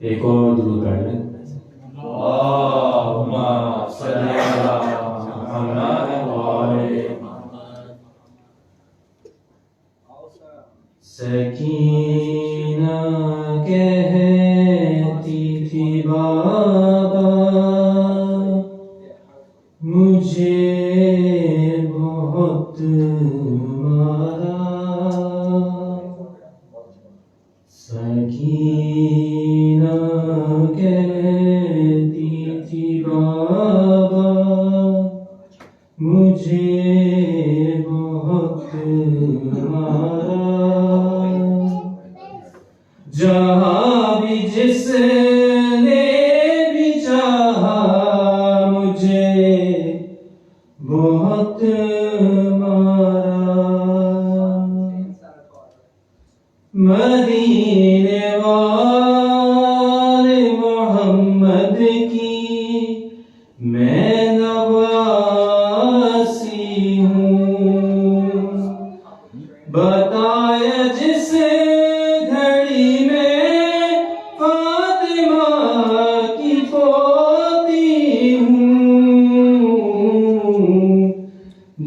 एक और दुरूद पढ़ लें। अल्लाहुम्मा सल्ली अला मुहम्मद व आले मुहम्मद। सकीना कहती थी बाबा मुझे बहुत मारा। सकीना कहती थी बाबा मुझे बहुत मारा। जहाँ भी जिसने भी चाहा मुझे बहुत मारा। मदीने वाले मोहम्मद की मैं नवासी हूँ। बताया जिस घड़ी में फातिमा की पोती हूँ।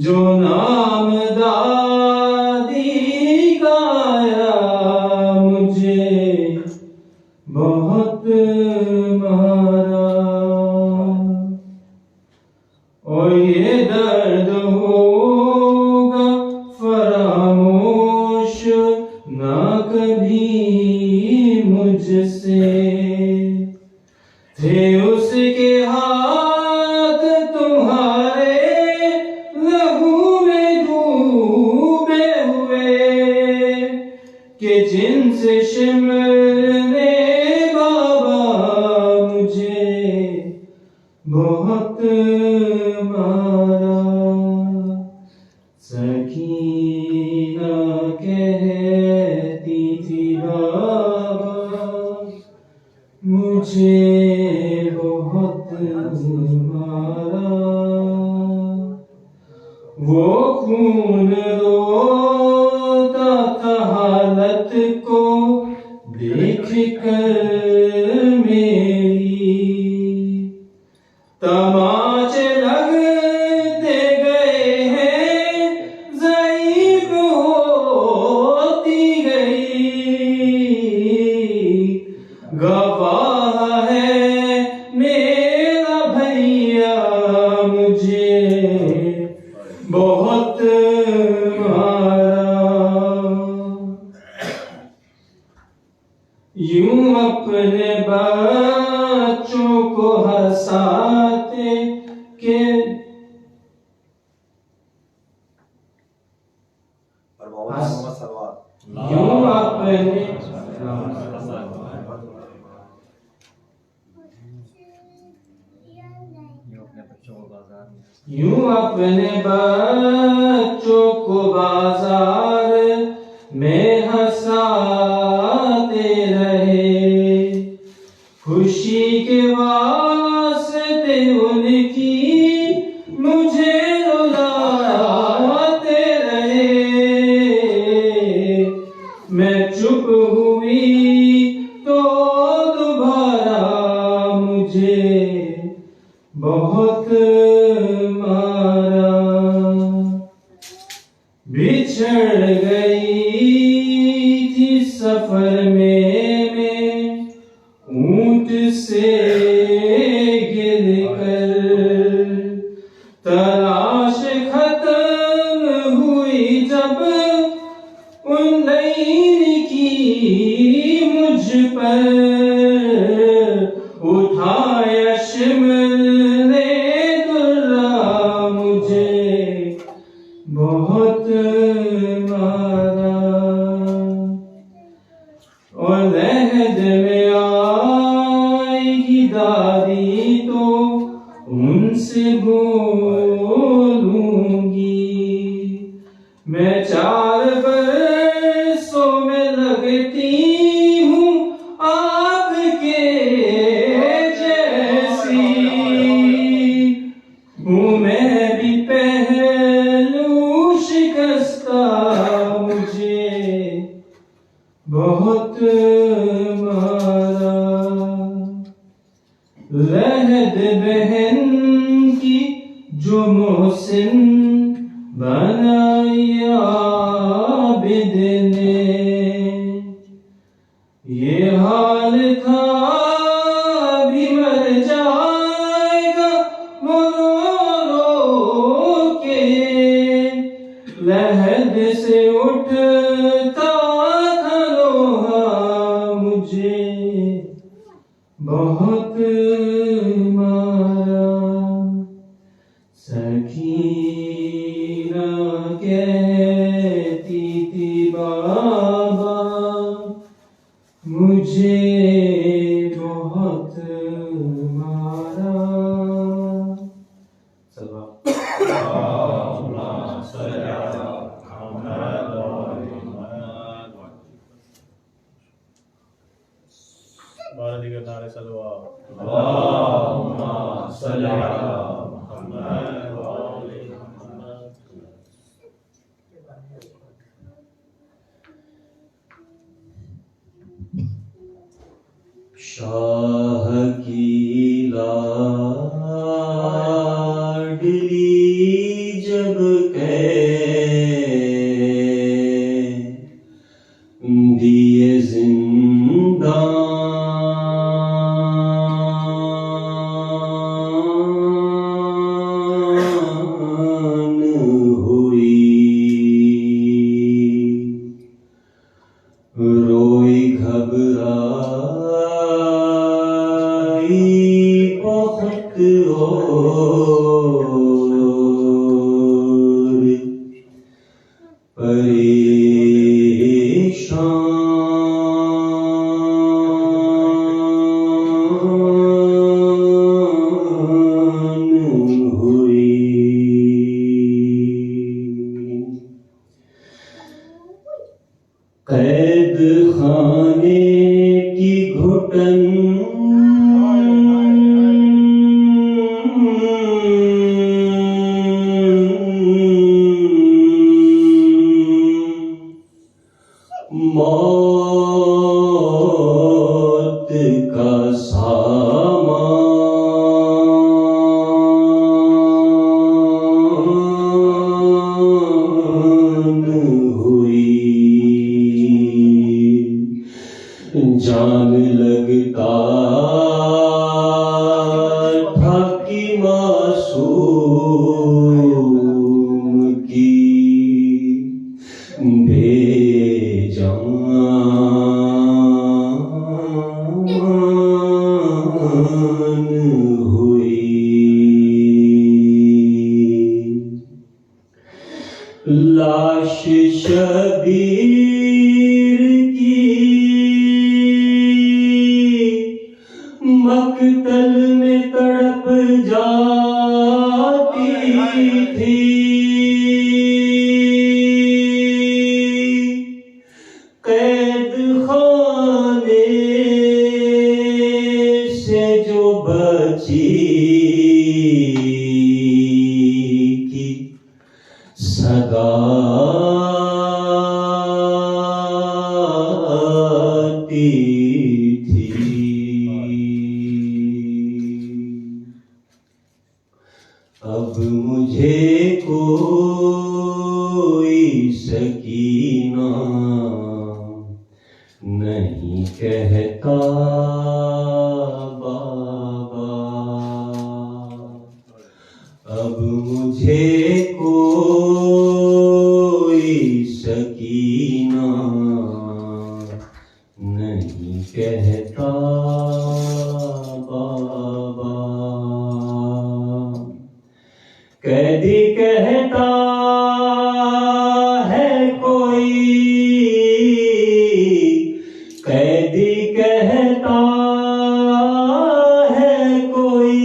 जो नाम दादी गाया मुझे बहुत मारा। और ये दर्द होगा फरामोश ना कभी मुझसे। थे उसके हाथ तुम्हारे लहू में डूबे हुए कि जिनसे शिमर ने बाबा मुझे बहुत मारा। सकीना कहती थी बाबा मुझे बहुत मारा। वो खून रोता था हालत को देख कर मेरी। तमाचे लगते गए हैं ज़ईफ़ होती गई। गवाह है मेरा भैया मुझे बहुत मारा। यूं अपने बच्चों को हंसाते के यूं अपने यूं अपने बच्चों को बाजार में हंसाते रहे। खुशी के वास्ते उनकी मुझे रुलाते रहे। मैं चुप हुई तो दोबारा मुझे बहुत मारा। बिछड़ गई थी कर तलाश खत्म हुई जब उन लैली की मुझ पर उठाया शिमले दुर्रा मुझे बहुत मारा और लहद में आएगी दादी तो उनसे बोलूंगी मैं 4 बरसों में लगती हूँ आपके जैसी हूँ मैं भी पहलू शिकस्ता मुझे बहुत मारा लहद बहन की जो मोहसिन बनाई आबिद ने ये हाल था भी मर जाएगा वो रो के लहद से उठता था लोहा मुझे बहुत मारा सकीना कहती थी बाबा मुझे बहुत मारा शाह की लाडली जब दिए जिंदान हुई रोई घबराई बहुत और परेशान हुई कैद खाने की घुटन मौत का सामान हुई जान लगता था कि मासूम की बेजान हुई लाश शबीर की मकतल में तड़प जाती थी कैद खाने से जो बची की सगाती थी अब मुझे कोई सकीना नहीं कहता बाबा अब मुझे कोई सकीना नहीं कहता बाबा। कैदी कहता है कोई, कैदी कहता है कोई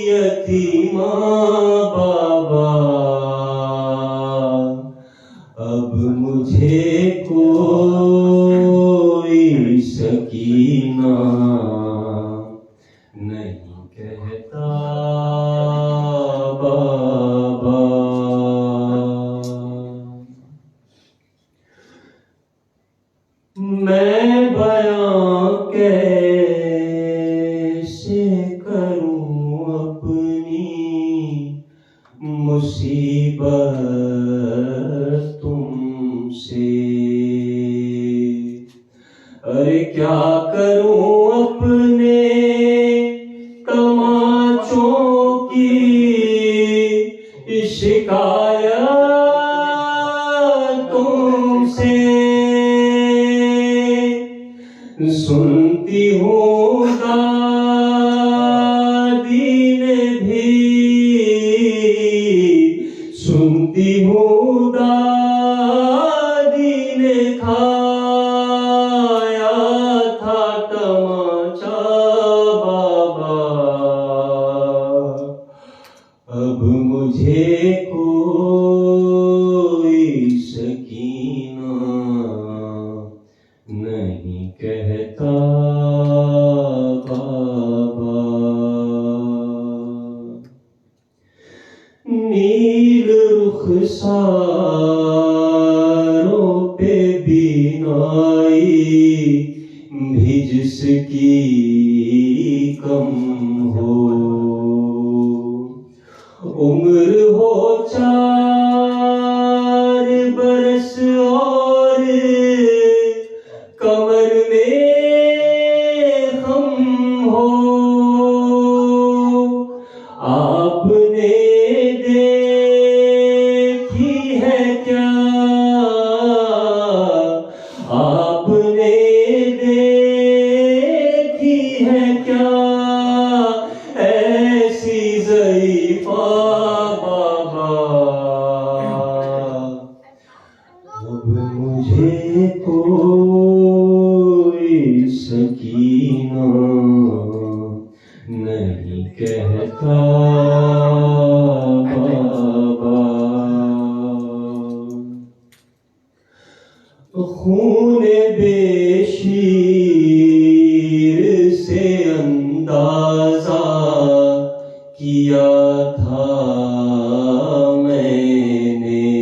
यतीमा बाबा। अब मुझे कोई सकीना नहीं कहता बाबा। मैं बयां कैसे करूं अपनी मुसीबत तुमसे। अरे क्या करूं अपने तमाचों की शिकायत तुमसे। सुनती हूँ दादी ने भी, सुनती हूँ दादी ने खाया था तमाचा बाबा। अब मुझे कोई सकीना नहीं कहता बाबा। नील रुखसारों पे बीनाई भी जिसकी कम हो। उम्र हो 4 बरस और कमर में हम हो। आपने देखी है क्या, आपने देखी है क्या ऐसी ज़ईफ़ा बाबा। अब मुझे कोई सकीना नहीं कहता बाबा। खूने बेशीर से अंदाजा किया था मैंने।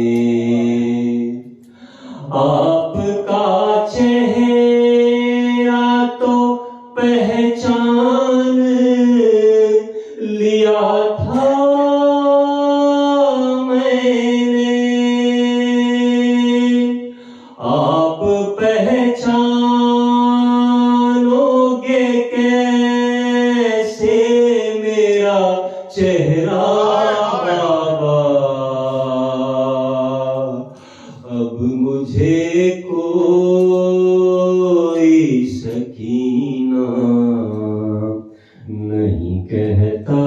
आपका चेहरा तो पहचान लिया था मैंने। आप पहचानोगे कैसे मेरा चेहरा बाबा। अब मुझे कोई सकीना नहीं कहता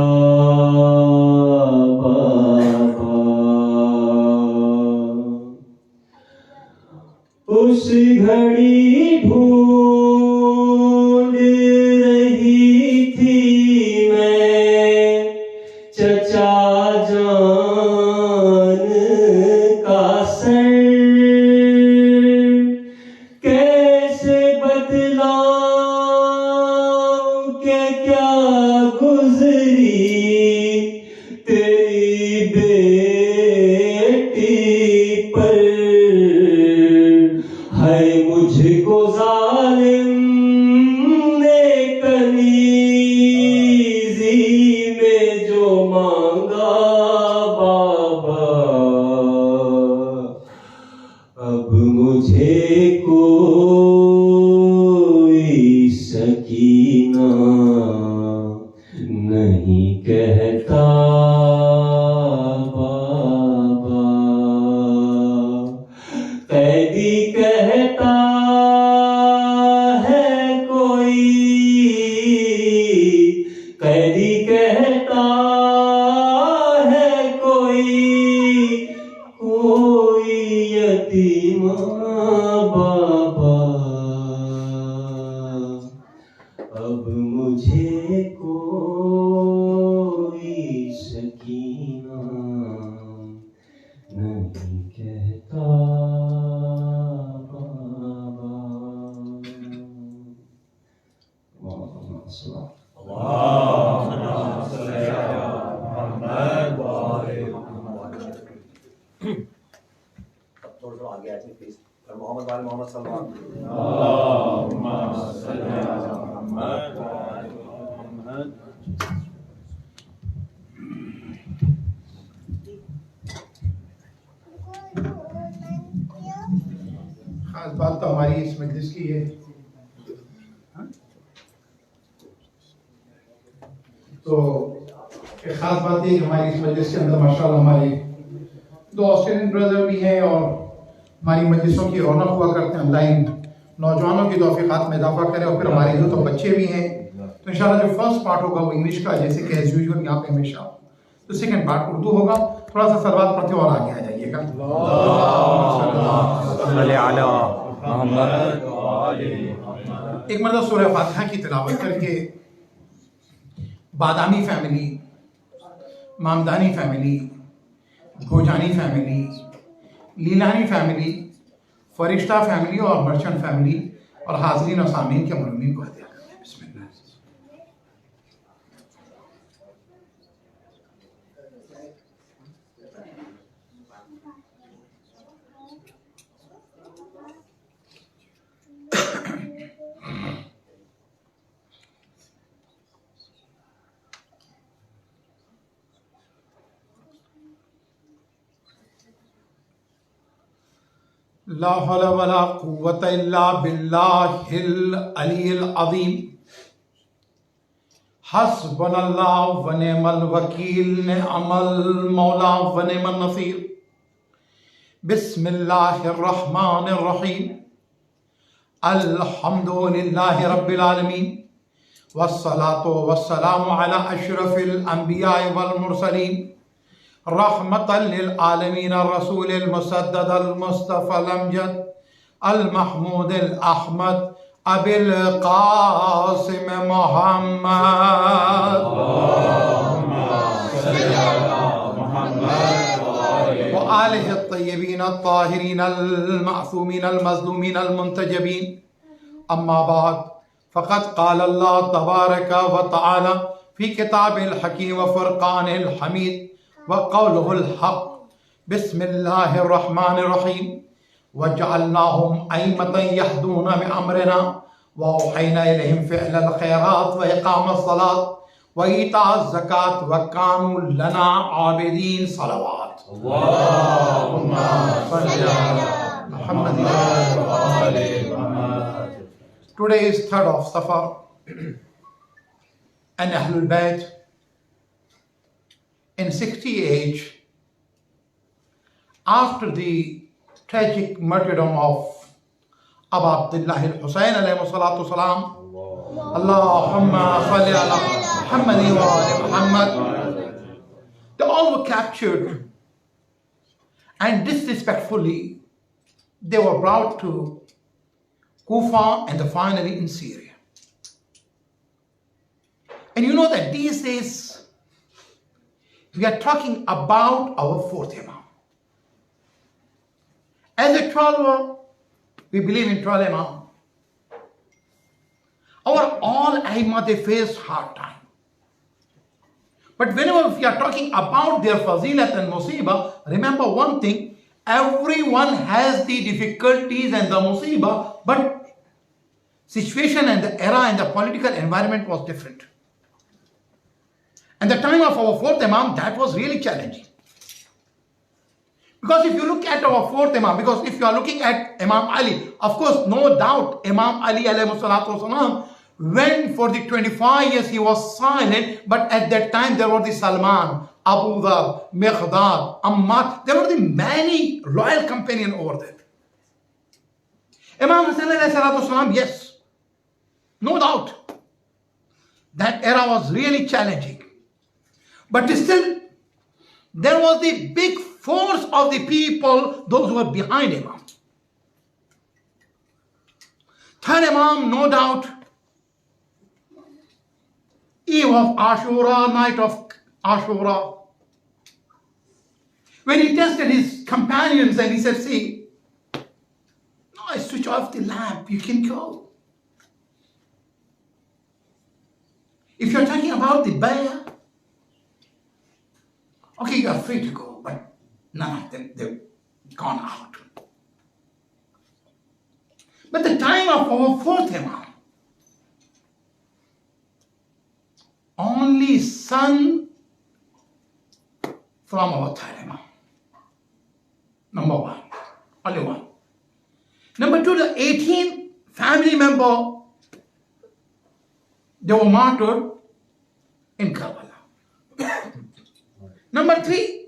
बाबा। उस घड़ी ढूंढ रही थी मैं चचा जान का सर। कैसे बतलाऊं कि क्या गुजरी तेरी बेटी पर। है मुझको जालिम ने कनीज़ी में जो मांगा बाबा। अब मुझे कोई सकीना नहीं कहता बाबा, कैदी कहता है कोई, कैदी कहता है कोई, कोई यतीम बाबा, अब मुझे कोई सकीना नहीं कहता बाबा। थोड़ा आगे आए प्लीज। मोहम्मद वाले मोहम्मद सल्लल्लाहु खास बात तो हमारी इस मजलिस की है, तो एक खास बात है कि हमारी इस मजलिस के अंदर माशाल्लाह हमारे दो ऑस्ट्रेलियन ब्रदर भी हैं और हमारी मजलिसों की रौनक हुआ करते हैं। अल्लाह इन नौजवानों की तौफीकात में इजाफा करे और फिर हमारे जो तो बच्चे भी हैं, तो इंशाल्लाह जो फर्स्ट पार्ट होगा वो इंग्लिश का, जैसे कि एज यूजुअल यहाँ पे हमेशा, तो सेकंड पार्ट उर्दू होगा। थोड़ा सा सलवात पढ़ते और आगे आ जाइएगा। एक मतलब सूरह फातिहा की तिलावत करके Badami family, Mamdani family, Bhojani family, Lilani family, Farishta family और मर्चेंट फैमिली और हाजरीन और सामीन के मरहूमीन को हदिया करते हैं। बिस्मिल्लाह। ला हौला वला कुव्वता इल्ला बिल्लाहिल अलील अज़ीम। हस्बुनल्लाहु व निअमल वकील, निअमल मौला व निअमन नसीर। बिस्मिल्लाहिर रहमानिर रहीम। अल्हम्दुलिल्लाहि रब्बिल आलमीन वस्सलातु वस्सलामु अला अशरफिल अंबिया वल मुरसलीन रहमतल लिल आलमीन रसूलिल मुसद्ददल मुस्तफ़ल अमजद अल महमूदिल अहमद अबिल कासिम मोहम्मद व आलिहि तय्यबीन ताहिरीन अल मासूमीन अल मज़लूमीन अल मुंतजबीन। अम्मा बाद फ़क़द क़ाल अल्लाह तबारक व तआला फ़ी किताबिल हकीम व फ़ुरक़ानिल हमीद व क़ौलुहुल हक़। बिस्मिल्लाहिर रहमानिर रहीम। वजअलनाहुम अइम्मतन यहदूना बिअमरिना व औहैना इलैहिम फ़िअलल खैरात व इक़ामस सलात व ईताअज़ ज़कात व कानू लना आबिदीन। सलावत। अल्लाहुम्मा सल्लि अला मुहम्मद व आलि Muhammad. Today is 3rd of Safar and Ahlul Bayt in 60 age after the tragic martyrdom of Abu Abdullah al-Husayn alayhi salatu salam. Allahumma salli ala Muhammad wa ali Muhammad. They all were captured and disrespectfully they were brought to Kufa and then finally in Syria. And you know that these days we are talking about our 4th Imam. As a 12er, we believe in 12 Imam. Our all Aimah, they face hard time. But whenever we are talking about their fazilat and musibah, remember one thing, everyone has the difficulties and the musibah, but situation and the era and the political environment was different. And the time of our 4th Imam, that was really challenging. Because if you look at our 4th Imam, because if you are looking at Imam Ali, of course, no doubt, Imam Ali alayhi salatu wasalam When for the 25 years he was silent, but at that time there were the Salman, Abu Dhar, Miqdad, Ammar. There were the many loyal companions over there. Imam Hussain alayhi salatu wasalam, yes, no doubt, that era was really challenging. But still, there was the big force of the people, those who were behind Imam. Third Imam, no doubt, eve of Ashura, night of Ashura, when he tested his companions and he said, see, no, I switch off the lamp, you can go. If you're talking about the bayah, okay, you are free to go, but none of them, they've gone out. But the time of our fourth Imam, only son from our third Imam. Number one, only one. Number two, the 18 family member, they were martyred in Karbala. Number three,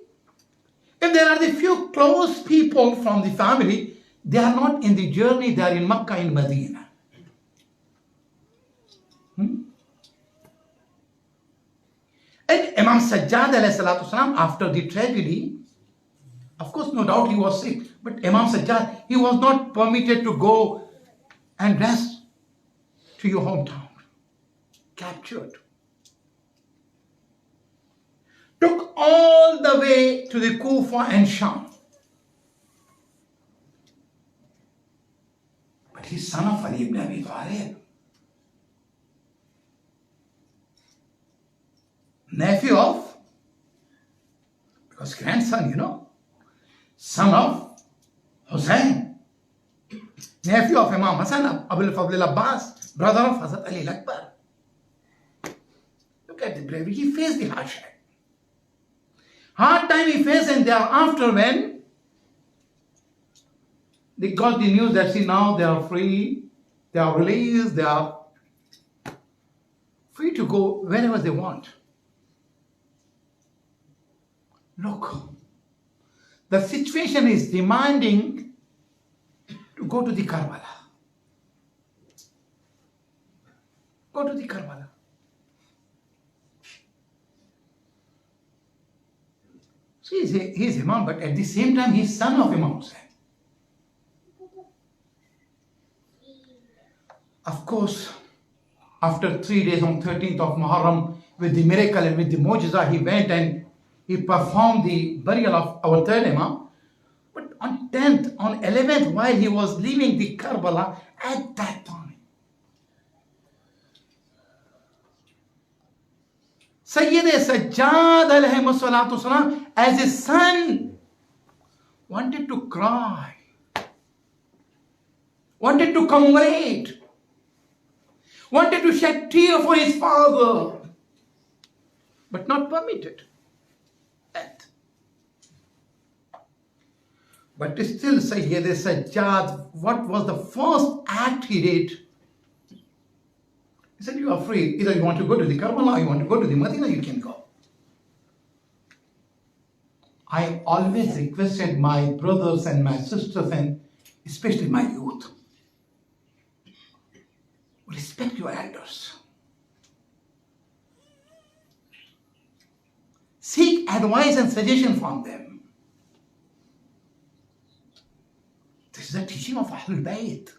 if there are the few close people from the family, they are not in the journey, they are in Makkah, in Medina. And Imam Sajjad alayhi salatu wasalam, after the tragedy, of course, no doubt he was sick, but Imam Sajjad, he was not permitted to go and rest to your hometown. Captured. Took all the way to the Kufa and Sham. But his son of Ali ibn Abi Talib, nephew of, because grandson, son of Hussein, nephew of Imam Hassan, Abul Fadl al-Abbas, brother of Hazrat Ali al-Akbar. Look at the bravery. He faced the hardship. Hard time he faced, and thereafter when they got the news that see now they are free, they are released, they are free to go wherever they want. Look, the situation is demanding to go to the Karbala. Go to the Karbala. See, he's Imam, but at the same time, he's son of Imam Hussain. Of course, after 3 days on 13th of Muharram, with the miracle and with the mu'jiza, he went and he performed the burial of our third Imam. But on 10th, on 11th, while he was leaving the Karbala, at that time, Sayyid Sajjad alayhi salatu wasalam, as his son, wanted to cry, wanted to commemorate, wanted to shed tears for his father, but not permitted. But still, Sayyid Sajjad, what was the first act he did? He said, you are free. Either you want to go to the Karbala or you want to go to the Medina, you can go. I always requested my brothers and my sisters, and especially my youth, respect your elders. Seek advice and suggestion from them. This is the teaching of Ahlul Bayt.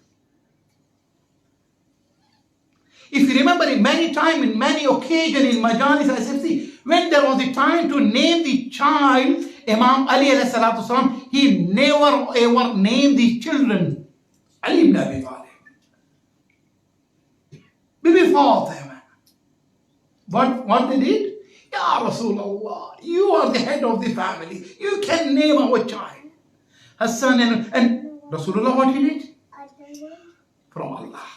If you remember, in many times, in many occasions, in Majalis, I said, see, when there was a time to name the child, Imam Ali alayhi salatu wasalam, he never ever named the children Ali ibn Abi Talib. Before them, what they did? Ya Rasulullah, you are the head of the family. You can name our child. Hassan and Rasulullah, what he did? From Allah.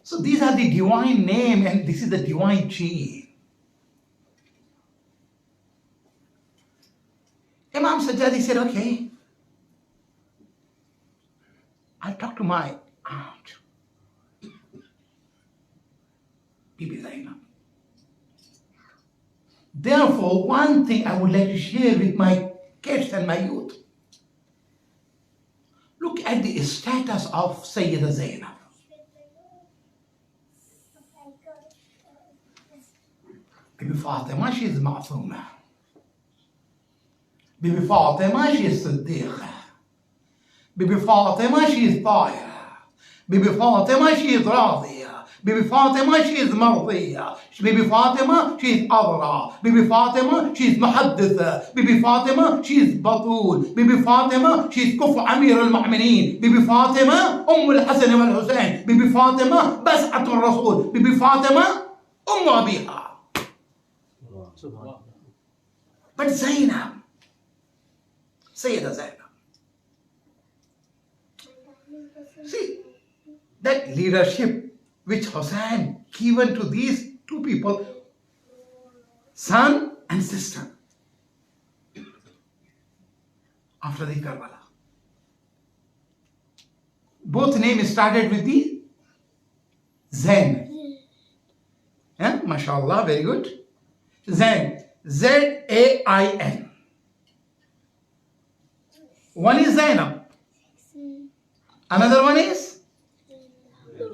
So these are the divine name, and this is the divine chain. Imam Sajjad said, okay, I'll talk to my aunt. Bibi Zainab. Therefore, one thing I would like to share with my kids and my youth. Look at the status of Sayyida Zainab. Bibi Fatima, she is Ma'thuma. Bibi Fatima, she is Siddiqa. Bibi Fatima, she is Tahira. Bibi Fatima, she is Radiya. Bibi Fatima, she is Mardiya. Bibi Fatima, she is Adra. Bibi Fatima, she is Muhadditha. Bibi Fatima, she is Batul. Bibi Fatima, she is Kufu Amir al-Mu'mineen. Bibi Fatima, al-Hasan wal-Hussein. Bibi Fatima, Bas'atul Rasul. Bibi Fatima, Abiha. But Zainab, Sayyida Zainab, see, that leadership which Hussein given to these two people, son and sister, after the Karbala. Both names started with the Zain. Yeah, mashallah, very good. Zain, Z-A-I-N. One is Zainab. Another one is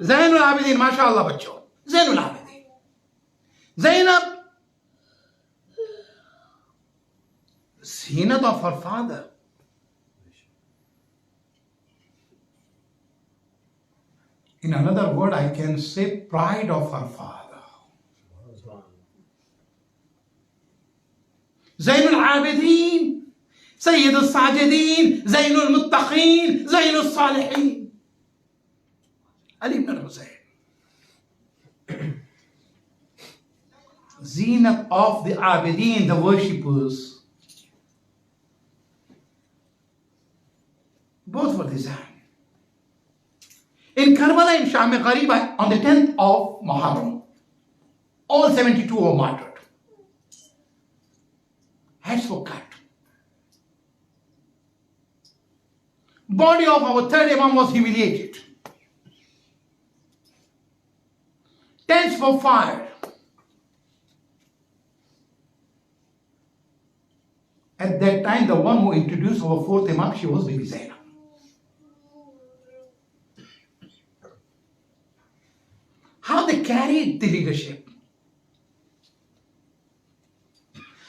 Zainul Abidin, mashallah bachcho. Zainul Abidin. Zainab, zinat of her father. In another word, I can say pride of her father. Zainul Abidin, Sayyidul Sajidin, Zainul Muttaqeen, Zainul Salihin. Ali ibn al-Hussein. Zenat of the Abidin, the worshippers. Both were designed. In Karbala in Sham Ghariba on the 10th of Muharram, all 72 were martyred. Heads were cut. Body of our third Imam was humiliated. Tents were fired. At that time, the one who introduced our fourth Imam, she was Bibi Zainab. How they carried the leadership.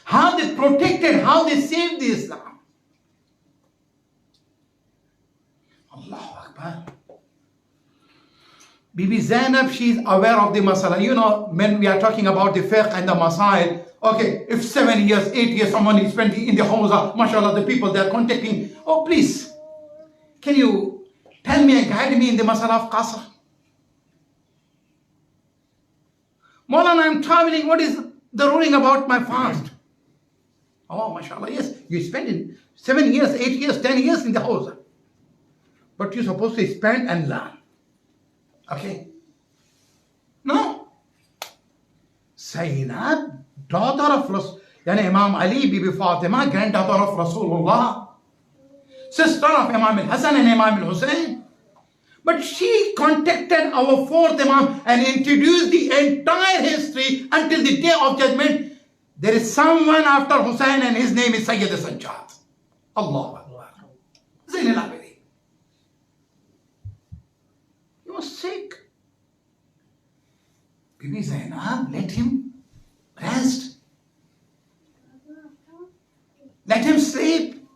How they protected, how they saved the Islam. Allahu Akbar. Bibi Zainab, she is aware of the masala. You know, when we are talking about the fiqh and the masail, okay, if 7 years, 8 years, someone is spending in the house, mashallah, the people they are contacting, oh please, can you tell me and guide me in the masala of qasr? Maulana, I'm traveling, what is the ruling about my fast? Oh, mashallah, yes, you spend in 7 years, 8 years, 10 years in the house. But you're supposed to spend and learn. Okay? No. Zainab, daughter of Rasul, yani Imam Ali, Bibi Fatima, granddaughter of Rasulullah, sister of Imam al-Hasan and Imam al-Hussein. But she contacted our fourth Imam and introduced the entire history until the day of judgment. There is someone after Hussein and his name is Sayyid al-Sajjad. Allahu Akbar. Zain al-Abidin. He was sick. Bibi Zainab, let him rest. Let him sleep.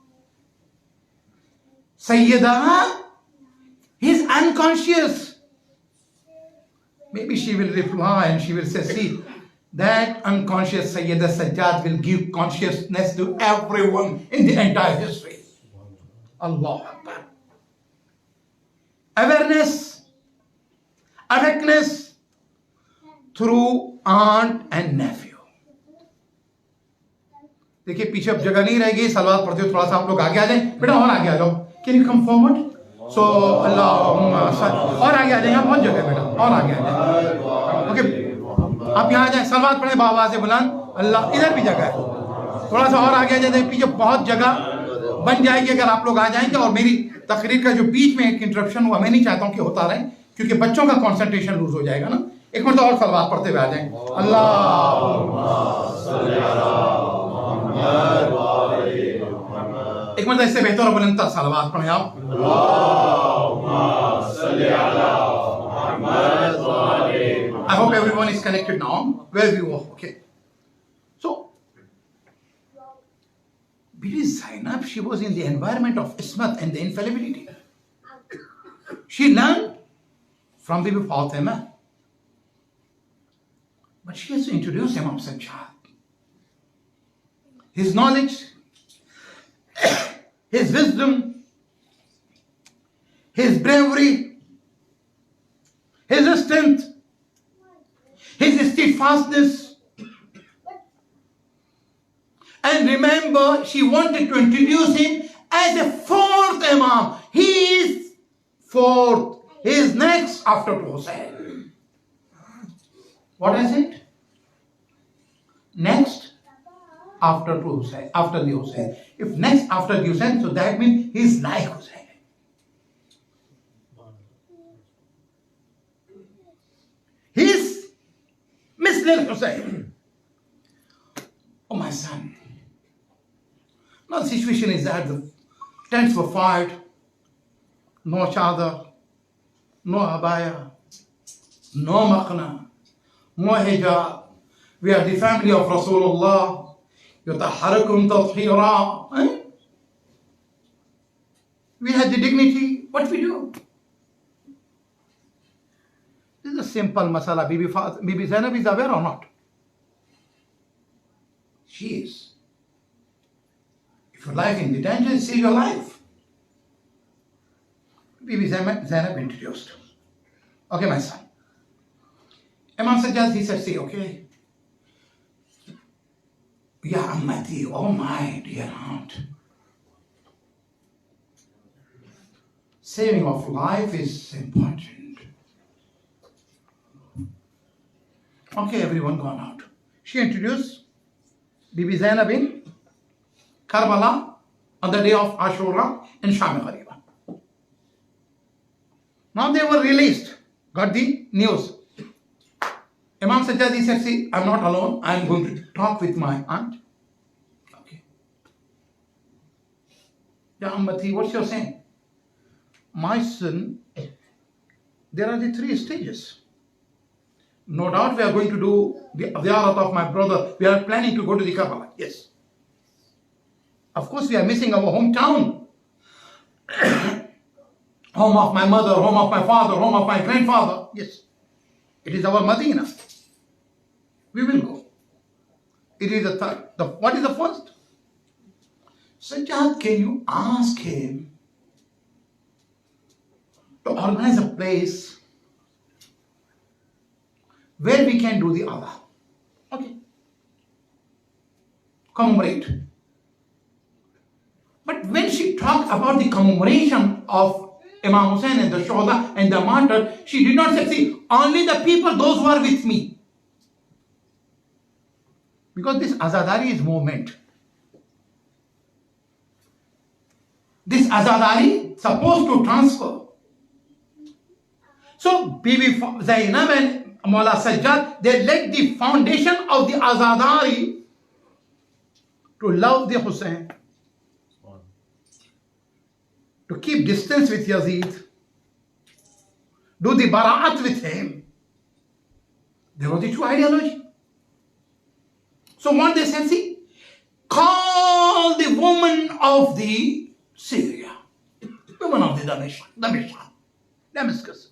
Sayyidah, he's unconscious. Maybe she will reply and she will say, see, that unconscious Sayyida Sajjad will give consciousness to everyone in the entire history. Allahu Akbar. Awareness, awakeness through aunt and nephew. देखिए पीछे अब जगह नहीं रहेगी, सलवात पढ़ते हो, थोड़ा सा आप लोग आगे आ जाएं, बेटा और आगे आ जाओ. Can you come forward? So अल्लाह और आगे आ जाएं, यहाँ बहुत जगह है बेटा, और आगे आ जाएं. Okay. आप यहाँ आ जाए, सलवात पढ़े बाबा से बुलान, अल्लाह, इधर भी जगह है, थोड़ा सा और आगे आ जाए, पीछे बहुत जगह बन जाएगी अगर आप लोग आ जाएंगे. और मेरी तकरीर का जो बीच में एक इंटरप्शन हुआ, मैं नहीं चाहता हूँ कि होता रहे, क्योंकि बच्चों का कंसंट्रेशन लूज हो जाएगा ना. एक मरतबा और सलवात पढ़ते हुए आ जाएं। अल्लाह एक मरतबा इससे बेहतर और बुलंद सलवात पढ़ें आप। I hope everyone is connected now. Where we were, okay. So, Bibi Zainab, she was in the environment of Ismat and the infallibility. She learned from Bibi Fatima. But she has to introduce Imam Sajjad. His knowledge, his wisdom, his bravery, his strength, his steadfastness. And remember, she wanted to introduce him as a fourth Imam. He is fourth. He is next after Hussein. What is it? Next after Hussein, after the Hussein. If next after the Hussein, so that means he is like Hussein. He is Misl Hussein. Oh my son. Now the situation is that the tents were fired. No chadar, no abaya, no maqna, no hijab. We are the family of Rasulullah. Yutahharakum tathhira. We had the dignity. What we do? This is a simple masala. Bibi Zainab is aware or not? She is. If your life in the danger, save your life. Bibi Zainab introduced. Okay, my son. Imam Sajjad, he said, say, okay. Ya Ammati, oh my dear aunt. Saving of life is important. Okay, everyone gone out. She introduced Bibi Zainab in Karbala on the day of Ashura in Sham Ghariba. Now they were released, got the news. Imam Sajjad said, see, I'm not alone, I'm going to talk with my aunt. Okay. Ya Ammati, what's your saying? My son, there are the three stages. No doubt we are going to do the ziyarat of my brother. We are planning to go to the Karbala. Yes. Of course, we are missing our hometown. Home of my mother, home of my father, home of my grandfather. Yes. It is our Medina. We will go. It is the third. What is the first? Sajjad, can you ask him to organize a place where we can do the Allah? Okay. Commemorate. But when she talked about the commemoration of Imam Hussein and the Shuhada and the martyr, she did not say, see, only the people, those who are with me. Because this Azadari is movement. This Azadari supposed to transfer. So Bibi Zainab and Mawla Sajjad, they laid the foundation of the Azadari to love the Hussein, to keep distance with Yazid, do the bara'at with him. There was the true ideology. So what they said, see, call the woman of the Syria, woman of the Damascus.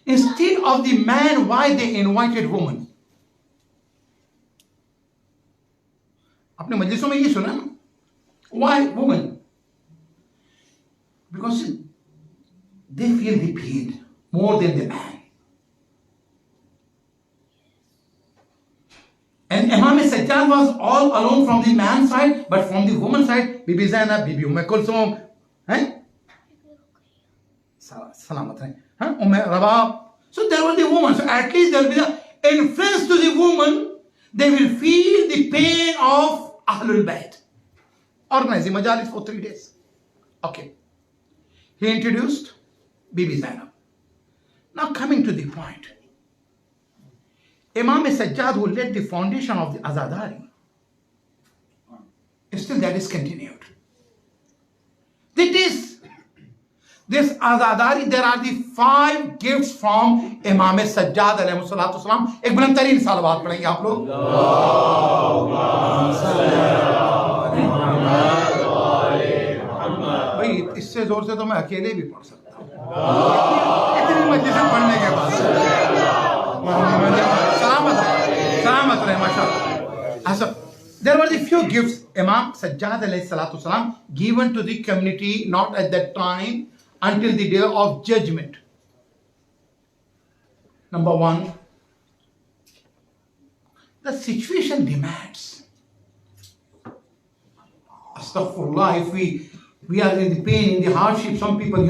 Instead of the man, why they invited woman? आपने मजलिसों में ये सुना ना? Why woman? Because they feel the pain more than the man. And Imam Sajjad was all alone from the man's side, but from the woman's side, Bibi Zainab, Bibi Kulthum, Salamat hai, Rabab. So there was the woman. So at least there will be the influence to the woman. They will feel the pain of Ahlul Bayt. Organize the majalis for 3 days. Okay. He introduced Bibi Zainab. Now coming to the point. Imam Sajjad, who laid the foundation of the Azadari, still that is continued. This Azadari, there are the 5 gifts from Imam Sajjad alayhi salatu wasalam. एक बुलंद तरीन सलावत पढ़ेंगे आप लोग. भाई इससे जोर से तो मैं अकेले भी पढ़ सकता हूँ. इतनी मजलिस पढ़ने के बाद सलामत रहे माशाअल्लाह. There were the few gifts Imam Sajjad alayhi salatu wasalam given to the community, not at that time, until the day of judgment. Number 1, the situation demands. Astaghfirullah, if we are in the pain, in the hardship, some people,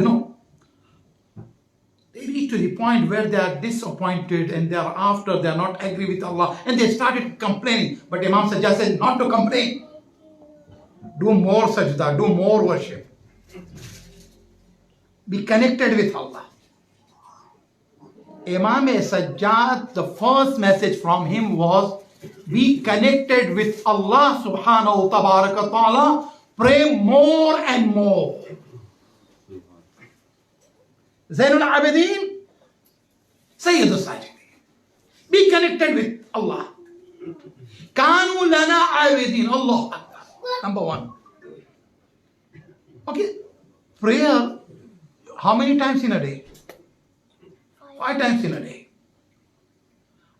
they reach to the point where they are disappointed and thereafter they are not agree with Allah and they started complaining. But Imam Sajjad said not to complain. Do more sajda, do more worship. Be connected with Allah. Imam Sajjad, the first message from him was be connected with Allah subhanahu wa ta'ala. Pray more and more. Zainul Abidin, Sayyidul Sajidin. Be connected with Allah. Kanu lana abidin. Allah Akbar. Number 1. Okay. Prayer, how many times in a day? 5 times in a day.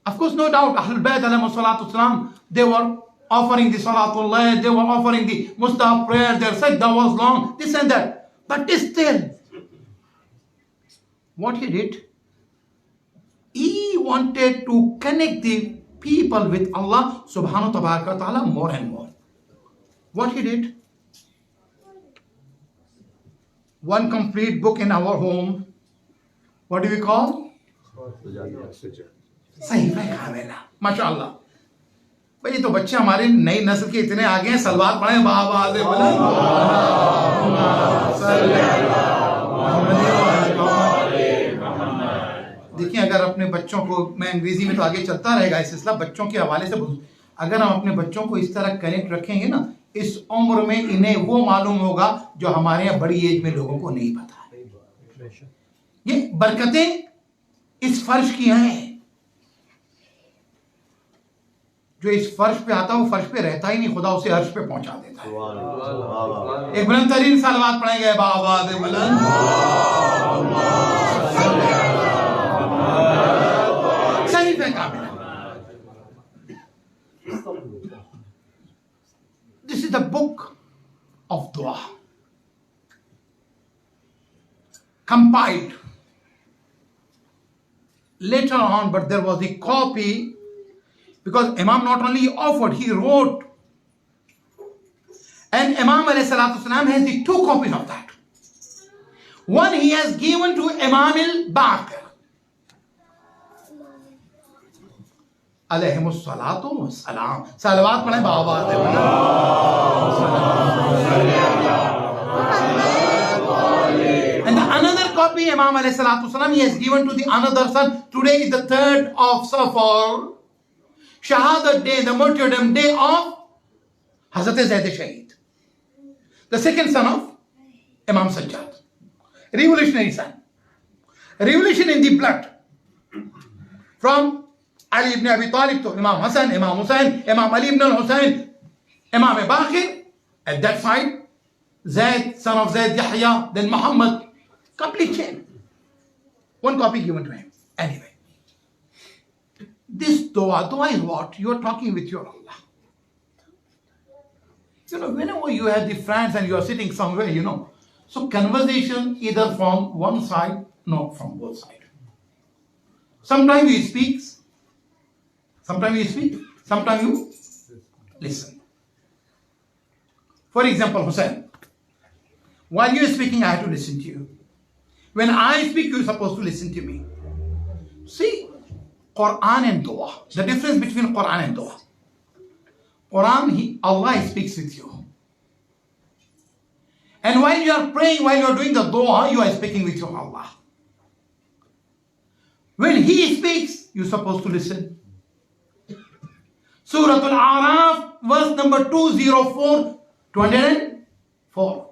Of course, no doubt, Ahlul Bayt alayhi salatu wasalam, they were offering the Salatul Layl, they were offering the Mustahab prayer, their sajda was long, this and that. But still, what he did? He wanted to connect the people with Allah subhanahu wa ta'ala more and more. What he did? One complete book in our home. What do we call? Sahifa Kamila. MashaAllah. भाई तो बच्चे हमारे नई नस्ल के इतने आगे हैं, सलवात पढ़े बाबा दे बोले. देखिए, अगर अपने बच्चों को, मैं अंग्रेजी में तो आगे चलता रहेगा इस सिलसिला, बच्चों के हवाले से अगर हम अपने बच्चों को इस तरह कनेक्ट रखेंगे ना, इस उम्र में इन्हें वो मालूम होगा जो हमारे यहाँ बड़ी एज में लोगों को नहीं पता है. ये बरकतें इस फर्श की हैं. जो इस फर्श पे आता है वो फर्श पे रहता ही नहीं, खुदा उसे अर्श पे पहुंचा देता है. एक बुलंद तरीन सलवात पढ़ेंगे बाबा दे बुलंद. This is the book of dua, compiled later on, but there was a copy because Imam not only offered, he wrote, and Imam alayhi salatu wasalam has the 2 copies of that. One he has given to Imam al-Baqir alayhimus salatu wassalam. Salawat पढ़ें बाबा दे. And another copy Imam alayhi salatu wasalam he has given to the another son. Today is the 3rd of Safar, Shahadat day, the martyrdom day of Hazrat Zaid Shahid, the second son of Imam Sajjad. Revolutionary son. Revolution in the blood. From Ali ibn Abi Talib to Imam Hassan, Imam Hussain, Imam Ali ibn al-Hussain, Imam Baqir, at that side, Zaid, son of Zaid Yahya, then Muhammad, complete chain. One copy given to him. Anyway, this dua is what? You are talking with your Allah. Whenever you have the friends and you are sitting somewhere, so conversation either from one side, no, from both sides. Sometimes he speaks, sometimes you speak, sometimes you listen. For example, Hussein, while you are speaking, I have to listen to you. When I speak, you are supposed to listen to me. See, Quran and dua. The difference between Quran and dua. Quran, Allah speaks with you. And while you are praying, while you are doing the dua, you are speaking with your Allah. When he speaks, you're supposed to listen. Surah Al-A'raf, verse number 204, 204.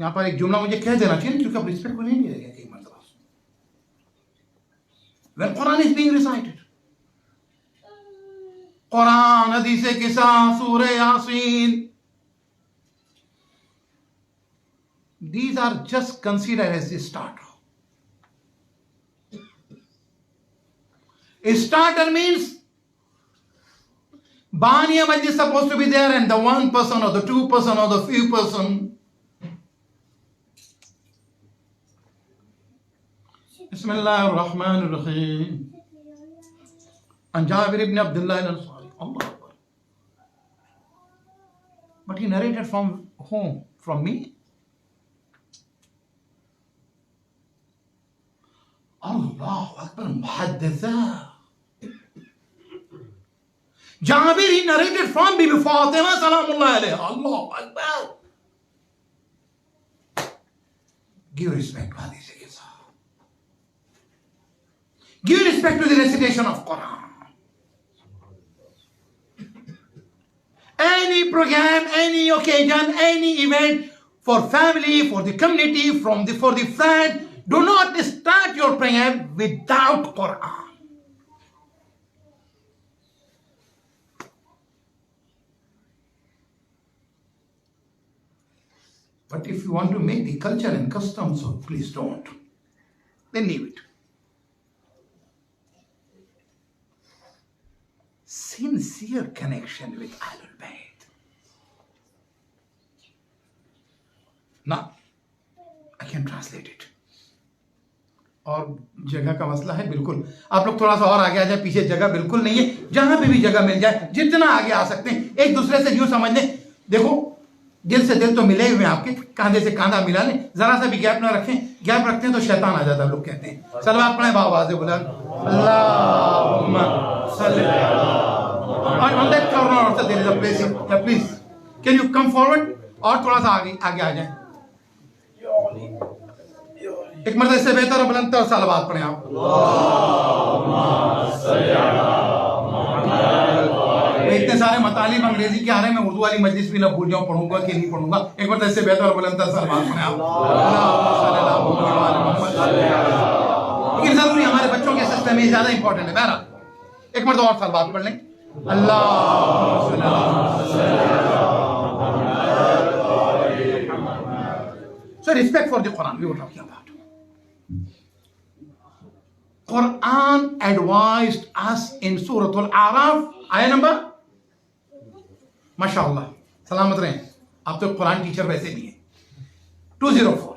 यहाँ पर एक जुमला मुझे कह देना चाहिए क्योंकि आप रिस्पेक्ट को नहीं दे रहे कई मरतबा. When Quran is being recited, Quran, Hadith Qisa, Surah Yasin, these are just considered as a starter. A starter means Baniya Majlis is supposed to be there and the one person or the two person or the few person. Bismillah ar-Rahman ar-Rahim. And Jabir ibn Abdullah al-Ansari. Allah Akbar. But he narrated from whom? From me? Allahu Akbar. Muhadditha. Jabir, he narrated from Bibi Fatima salamullah alayha. Allahu Akbar. Give respect to Hadith Qisa. Give respect to the recitation of Quran. Any program, any occasion, any event for family, for the community, for the friend, do not start your prayer without Quran. But if you want to make the culture and custom, so please don't. Then leave it. Sincere connection with Ahlul Bayt. Now, I can translate it. और जगह का मसला है बिल्कुल. आप लोग थोड़ा सा और आगे आ जाए, पीछे जगह बिल्कुल नहीं है. जहां पे भी जगह मिल जाए, जितना आगे आ सकते हैं, एक दूसरे से यूं समझ लें. देखो, दिल से दिल तो मिले हुए आपके, कांधे से कांधा मिला लें, जरा सा भी गैप ना रखें. गैप रखते हैं तो शैतान आ जाता है, लोग कहते हैं. सलवात पढ़ें आवाज़ से बोला अल्लाहुम्मा सल्ली अला. On that corner also there is a place. Yeah, please, can you come forward? और थोड़ा सा आगे आ जाएं. एक मर्द इससे बेहतर और बुलंद और सलवात पढ़ें आप. इतने सारे मतालिब अंग्रेजी के आ रहे हैं, मैं उर्दू वाली मजलिस भी ना भूल जाऊं, पढ़ूंगा कि नहीं पढ़ूंगा. एक बार इससे बेहतर और बुलंद सलवात पढ़ें आप. लेकिन जरूरी हमारे बच्चों के सिस्टम में ज्यादा इंपॉर्टेंट है. बहरहाल एक मर्द और सलवात पढ़ लें. So respect for the Quran we were talking about. Quran advised us in Surah Al-A'raf, ayah number, mashallah, salamat रहें, आप तो कुरान टीचर वैसे भी हैं. 204.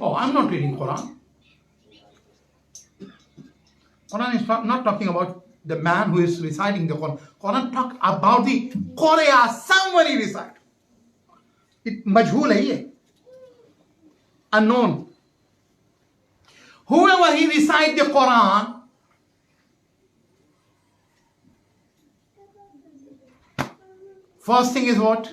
Oh, I'm not reading Quran. Quran is not talking about the man who is reciting the Quran. Quran talk about the Qari'a, someone he recite. It majhul hai ye. Unknown. Whoever he recite the Quran, first thing is what?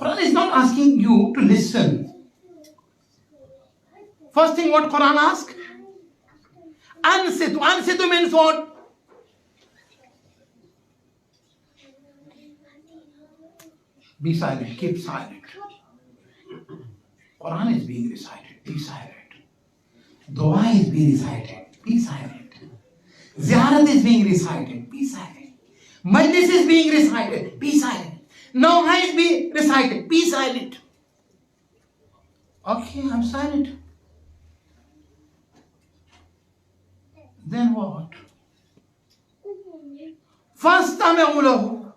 Quran is not asking you to listen. First thing what Quran asks? Ansitu. Ansitu means what? Be silent. Keep silent. Quran is being recited. Be silent. Dua is being recited. Be silent. Ziyarat is being recited. Be silent. Majlis is being recited. Be silent. Nawha is being recited. Be silent. Okay, I'm silent. Then what? Fastami'u lahu.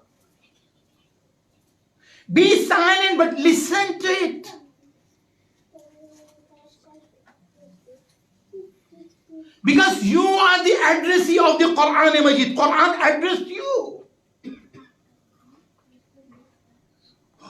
Be silent but listen to it. Because you are the addressee of the Quran Majid. Quran addressed you.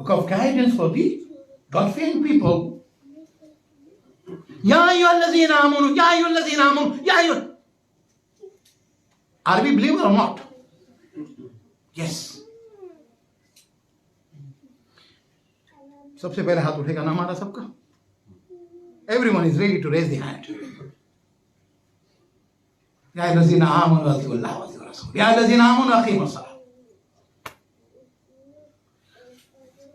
book of guidance for the God-fearing people. Ya ayyuhallazina amanu, ya ayyuhallazina amanu, ya ayyuh. Are we believer or not? Yes. सबसे पहले हाथ उठेगा ना हमारा सबका? Everyone is ready to raise the hand. Ya ayyuhallazina amanu atti'ullaha wa atti'ur rasul. Ya ayyuhallazina amanu aqimus salah.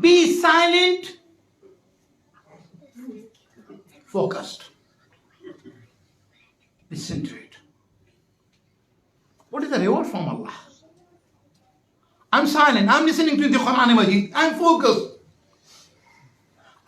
Be silent, focused. Listen to it. What is the reward from Allah? I'm silent, I'm listening to the Quran Majid, I'm focused.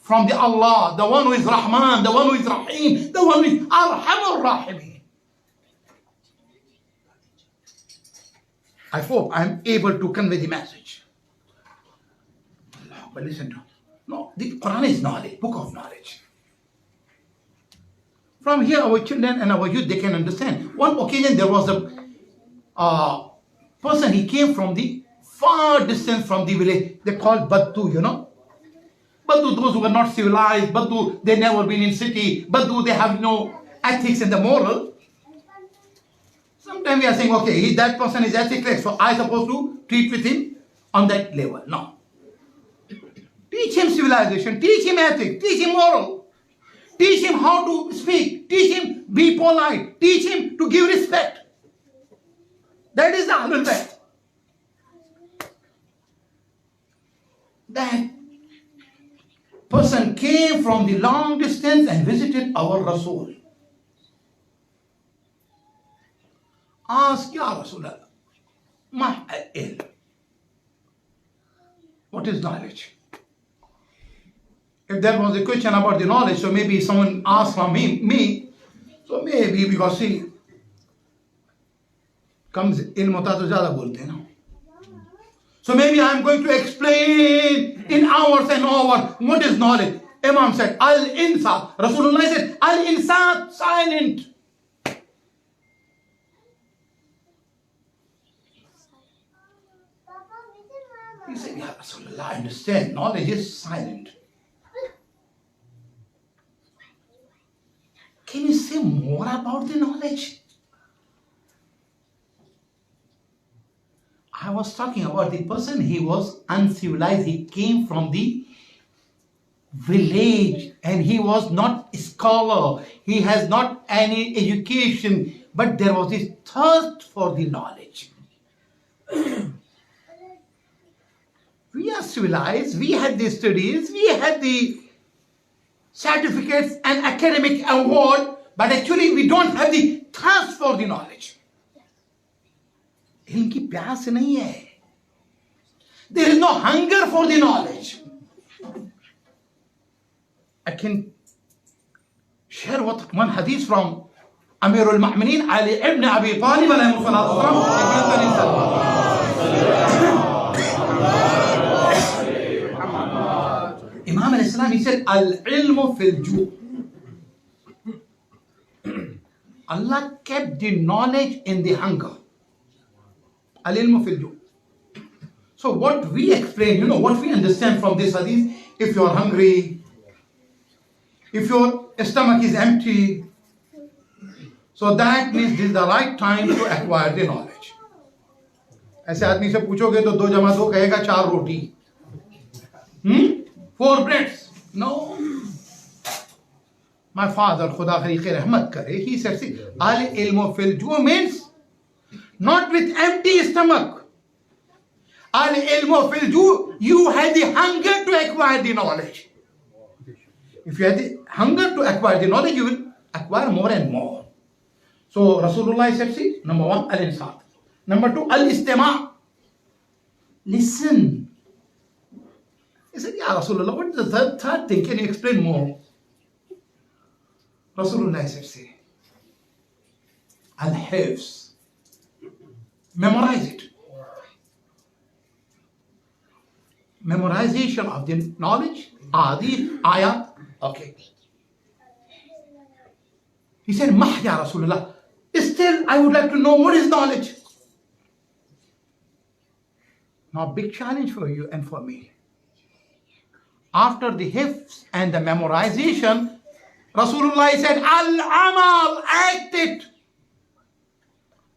from the Allah, the one who is Rahman, the one who is Rahim, the one who is Arhamur Rahimin. I hope I am able to convey the message. But listen to it. No, the Quran is knowledge, book of knowledge. From here, our children and our youth, they can understand. One occasion, there was a person, he came from the far distance from the village. They called Baddu, you know. Baddu, those who were not civilized. Baddu, they never been in city. Baddu, they have no ethics and the moral. Sometimes we are saying, okay, that person is ethical, so I supposed to treat with him on that level. No. Teach him civilization, teach him ethics, teach him moral. Teach him how to speak, teach him be polite, teach him to give respect. That is the Ahlul Bayt. That person came from the long distance and visited our Rasul. Ask, Ya Rasulullah, Ma al-ilm. What is knowledge? If there was a question about the knowledge, so maybe someone asked from me, so maybe because he comes ilm hota to zyada bolte na. So maybe I am going to explain in hours and hours what is knowledge. Imam said, Al-Insat. Rasulullah said, Al-Insat, silent. He said, Ya Rasulullah, I understand. Knowledge is silent. Can you say more about the knowledge? I was talking about the person, he was uncivilized. He came from the village and he was not a scholar. He has not any education, but there was this thirst for the knowledge. We are civilized, we had the studies, we had the certificates and academic award, but actually we don't have the thirst for the knowledge. इनकी प्यास नहीं है. There is no hunger for the knowledge. I can share one hadith from Amir al-Mu'minin Ali ibn Abi Talib alayhi salatu Imam al-Islam, he said, Al-ilmu fil ju'. Allah kept the knowledge in the hunger. Al-ilmu fil ju'. So what we explain, what we understand from this hadith, if you are hungry, if your stomach is empty, so that means this is the right time to acquire the knowledge. ऐसे आदमी से पूछोगे तो 2 + 2 कहेगा 4 रोटी. 4 breads. No. My father, Khuda Khari Rahmat Kare, he said, see, Al-ilmu fil ju' means not with empty stomach. Al-ilmu fil ju', you had the hunger to acquire the knowledge. If you had the hunger to acquire the knowledge, you will acquire more and more. So Rasulullah said, see, number 1, al-insat. Number 2, al-istima'. Listen. He said, Ya Rasulullah, what is the third thing? Can you explain more? Rasulullah said, see, al-hifz. Memorize it. Memorization of the knowledge, hadith, ayat, okay. He said, Mah ya Rasulullah. Still, I would like to know what is knowledge. Now, big challenge for you and for me. After the hifz and the memorization, Rasulullah said, Al-amal, act it.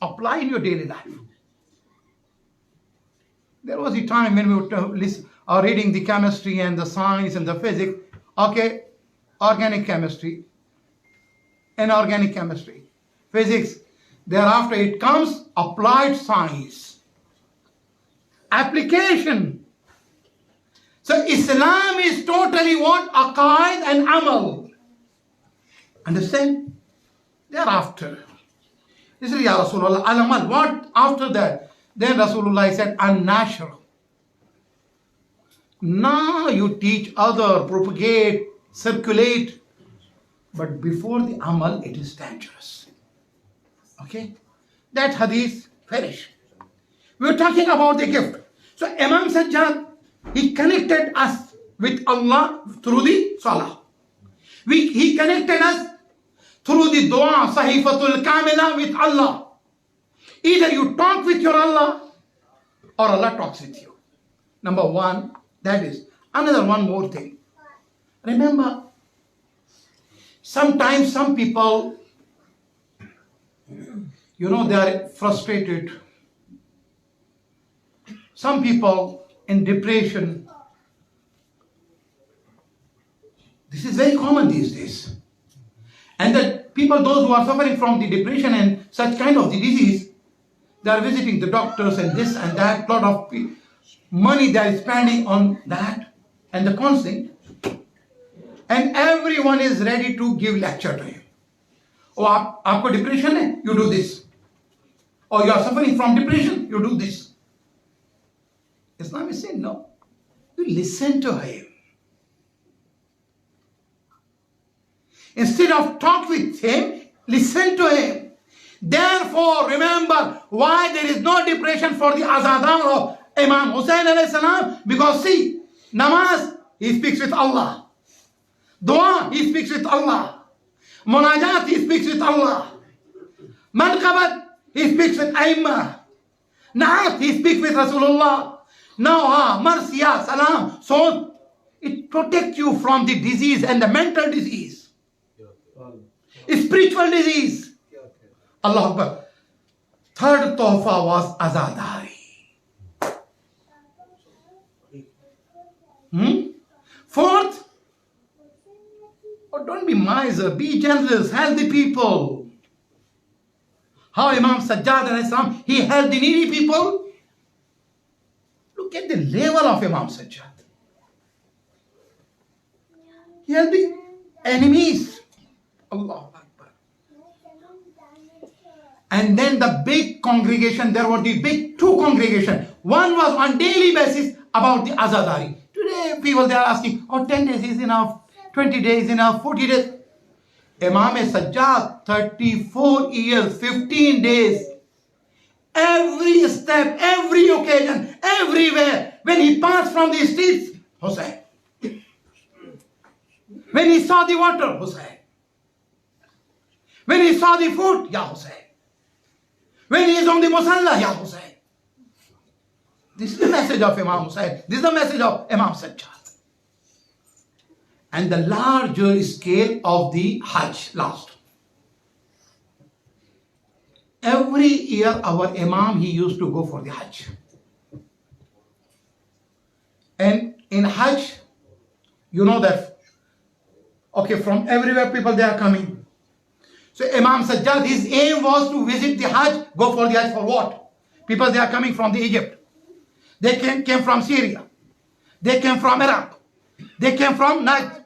Apply in your daily life. There was a time when we were reading the chemistry and the science and the physics. Okay, organic chemistry, inorganic chemistry, physics. Thereafter it comes applied science, application. So Islam is totally what? Aqaid and amal. Understand? Thereafter. This is Ya Rasulullah, al-amal. What after that? Then Rasulullah said, an-nashr. Now you teach other, propagate, circulate. But before the amal, it is dangerous. Okay? That hadith, finish. We were talking about the gift. So Imam Sajjad, he connected us with Allah through the salah. He connected us through the dua, sahifatul kamila with Allah. Either you talk with your Allah or Allah talks with you. Number one, that is. Another one more thing. Remember, sometimes some people, they are frustrated. Some people in depression. This is very common these days. And that people, those who are suffering from the depression and such kind of the disease, they are visiting the doctors and this and that, lot of money they are spending on that and the counseling. And everyone is ready to give lecture to him. Oh, aapko depression hai? You do this. Or you are suffering from depression, you do this. Islam is saying no. You listen to him. Instead of talk with him, listen to him. Therefore, remember why there is no depression for the Azadan of Imam Hussain alayhi salam. Because see, namaz, he speaks with Allah. Dua, he speaks with Allah. Munajat, he speaks with Allah. Manqabat, he speaks with Aimah. Na'at, he speaks with Rasulullah. Now, Marsiya, Salam, so it protects you from the disease and the mental disease. Spiritual disease. Allah Akbar. Third tohfa was azadari. Fourth, don't be miser, be generous, help the people. How Imam Sajjad alayhi salam, he helped the needy people. Look at the level of Imam Sajjad. He helped the enemies. Allah Akbar. And then the big congregation, there were the big two congregations. One was on daily basis about the azadari. Today people they are asking, 10 days is enough, 20 days enough, 40 days. Imam Sajjad, 34 years, 15 days. Every step, every occasion, everywhere. When he passed from the streets, Hussain. When he saw the water, Hussain. When he saw the food, Ya Hussain. When he is on the Musalla, Ya Hussain. This is the message of Imam Hussain. This is the message of Imam Sajjad. And the larger scale of the Hajj, last. Every year our Imam, he used to go for the Hajj. And in Hajj, you know that, from everywhere people they are coming. So Imam Sajjad, his aim was to visit the Hajj, go for the Hajj for what? People they are coming from the Egypt. They came from Syria. They came from Iraq. They came from Najd.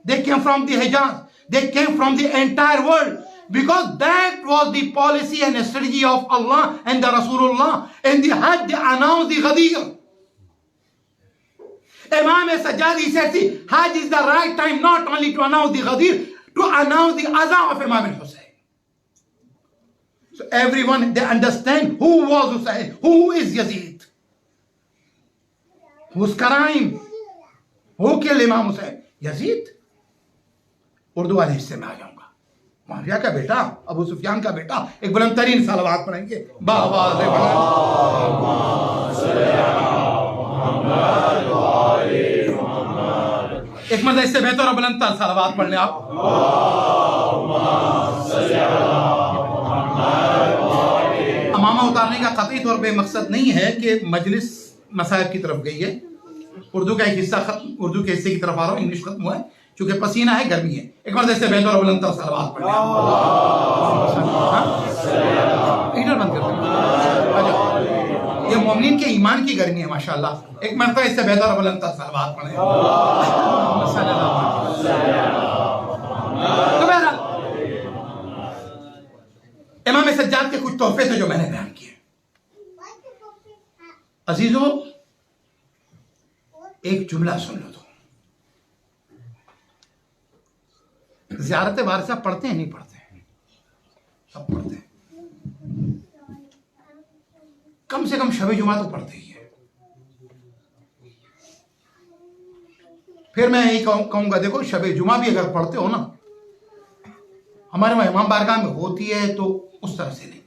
They came from the Hijaz. They came from the entire world. Because that was the policy and strategy of Allah and the Rasulullah. In the Hajj, they announced the Ghadir. Imam Sajjad, he said, see, Hajj is the right time not only to announce the Ghadir, to announce the Azam of Imam Hussain. So everyone, they understand who was Hussain, who is Yazid, who's Karaim, who killed Imam Hussain? Yazid. Urdu वाले हिस्से में आ जाऊंगा, मुआविया का बेटा, अबू सुफियान का बेटा। एक बुलंद तरीन सलावत पढ़ेंगे बावाज़ बुलंद। एक मर्द इससे बेहतर और बुलंद सलावत पढ़ लें आप। अमामा उतारने का कतई तौर पे मकसद नहीं है कि मजलिस मसाइब की तरफ गई है। उर्दू का एक हिस्सा खत्म, उर्दू के हिस्से की तरफ आ रहा हूँ, इंग्लिश खत्म हुआ है क्योंकि पसीना है, गर्मी है। एक बार जैसे बेहतर और बुलंद सलावत पढ़ लें। हीटर बंद कर दो। ये मोमिन के ईमान की गर्मी है माशाल्लाह। एक मरतबा इससे बेहतर और बुलंद सलावत पढ़ें। तो बहरहाल इमाम सज्जाद के कुछ तोहफे थे जो मैंने बयान किए। अजीजों, एक जुमला सुन लो। तो ज़ियारत वारिसा पढ़ते हैं नहीं पढ़ते हैं? सब पढ़ते हैं। कम से कम शब जुमा तो पढ़ते ही है। फिर मैं यही कहूंगा, देखो शब जुमा भी अगर पढ़ते हो ना, हमारे वहां इमाम बारगाह में होती है तो उस तरह से नहीं।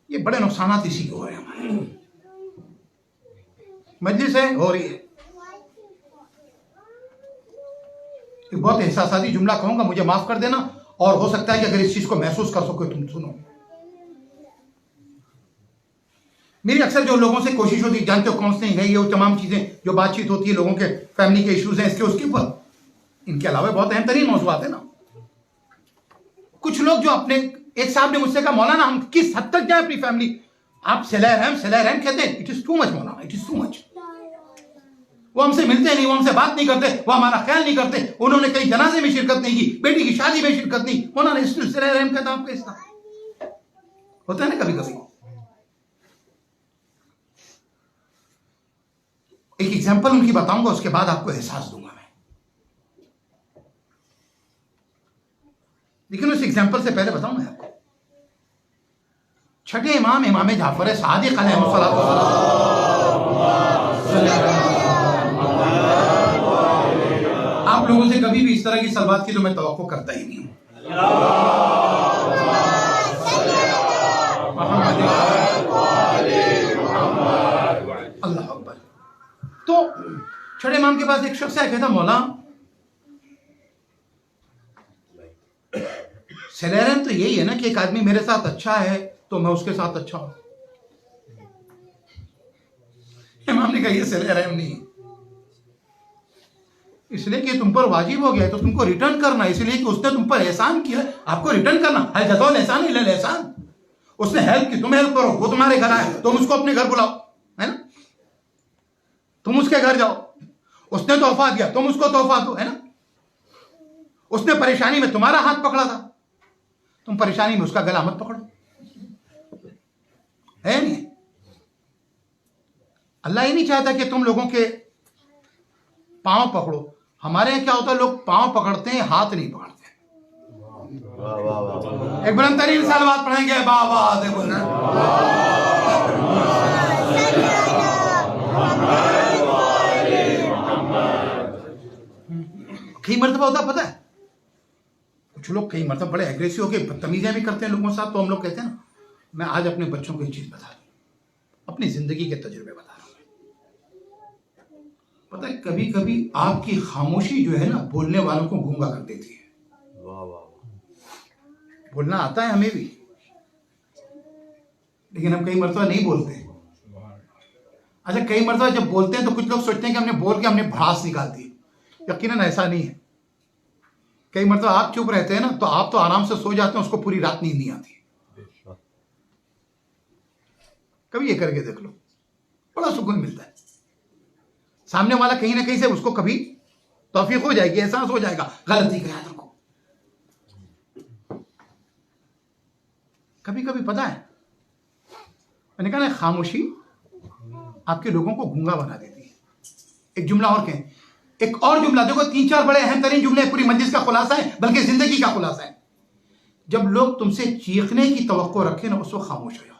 ये बड़े नुकसानात इसी के हो रहे हैं। हमारे मजलिस है, हो रही है। एक बहुत एहसासाती जुमला कहूंगा, मुझे माफ कर देना, और हो सकता है कि अगर इस चीज को महसूस कर सको तुम सुनो। मेरी अक्सर जो लोगों से कोशिश होती है, जानते हो काउंसलिंग है, ये वो तमाम चीजें जो बातचीत होती है, लोगों के फैमिली के इश्यूज हैं, इसके उसके ऊपर, इनके अलावा बहुत अहम तरीन मौजूद है ना। कुछ लोग जो अपने, एक साहब ने मुझसे कहा, मौलाना हम किस हद तक जाए अपनी फैमिली, आप सलाह रहम कहते हैं, it is too much Maulana, it is too much. वो हमसे मिलते नहीं, वो हमसे बात नहीं करते, वो हमारा ख्याल नहीं करते, उन्होंने कहीं जनाजे में शिरकत नहीं की, बेटी की शादी में शिरकत नहीं। मौलाना सलाह रहम कहता आपका हिस्सा होता है ना कभी कभी। एक एग्जाम्पल उनकी बताऊंगा, उसके बाद आपको एहसास दूंगा मैं। लेकिन उस एग्जाम्पल से पहले बताऊं मैं आपको, छठे इमाम इमाम जाफर सादिक आप लोगों से कभी भी इस तरह की सलवात की तो मैं तवक्को करता ही नहीं हूं। अल्लाह अकबर। तो छठे इमाम के पास एक शख्स है, कहता मौला सलैरम तो यही है ना कि एक आदमी मेरे साथ अच्छा है तो मैं उसके साथ अच्छा हूं। इमाम ने कहा ये सलैरम नहीं, इसलिए कि तुम पर वाजिब हो गया है तो तुमको रिटर्न करना, इसलिए कि उसने तुम पर एहसान किया, आपको रिटर्न करना। हल जज़ाउल एहसान इल्लल एहसान। उसने हेल्प की, तुम हेल्प करो, वो तुम्हारे घर आए, तुम उसको अपने घर बुलाओ, है ना, तुम उसके घर जाओ। उसने तोहफा दिया, तुम उसको तोहफा दो, है ना। उसने परेशानी में तुम्हारा हाथ पकड़ा था, तुम परेशानी में उसका गला मत पकड़ो, है नहीं। अल्लाह ही नहीं चाहता कि तुम लोगों के पांव पकड़ो। हमारे यहाँ क्या होता है, लोग पांव पकड़ते हैं, हाथ नहीं पकड़ते। एक बुलंद तरीन सलावत पढ़ेंगे बाबा दे बुलंद। कई मर्तबा होता पता है, कुछ लोग कई मर्तबा बड़े एग्रेसिव होकर बदतमीजियां भी करते हैं लोगों के साथ। तो हम लोग कहते हैं ना, मैं आज अपने बच्चों को एक चीज बता दूं, अपनी जिंदगी के तजुर्बे बता रहा हूं। पता है कभी कभी आपकी खामोशी जो है ना, बोलने वालों को गूंगा कर देती है। बोलना आता है हमें भी, लेकिन हम कई मर्तबा नहीं बोलते। अच्छा, कई मर्तबा जब बोलते हैं तो कुछ लोग सोचते हैं कि हमने बोल के हमने भड़ास निकाल दी। यकीनन ऐसा नहीं है। कई मर्तबा आप चुप रहते हैं ना, तो आप तो आराम से सो जाते हैं, उसको पूरी रात नींद नहीं आती। कभी ये करके देख लो, बड़ा सुकून मिलता है। सामने वाला कहीं ना कहीं से उसको कभी तौफीक हो जाएगी, एहसास हो जाएगा गलती का। याद रखो, कभी कभी पता है मैंने कहा ना, खामोशी आपके लोगों को गूंगा बना देती है। एक जुमला और कहें, एक और जुमला देखो, 3-4 बड़े अहम तरीन जुमले पूरी मजलिस का खुलासा है, बल्कि जिंदगी का खुलासा है। जब लोग तुमसे चीखने की तवक्को रखें ना, उस वक्त खामोश हो जाओ।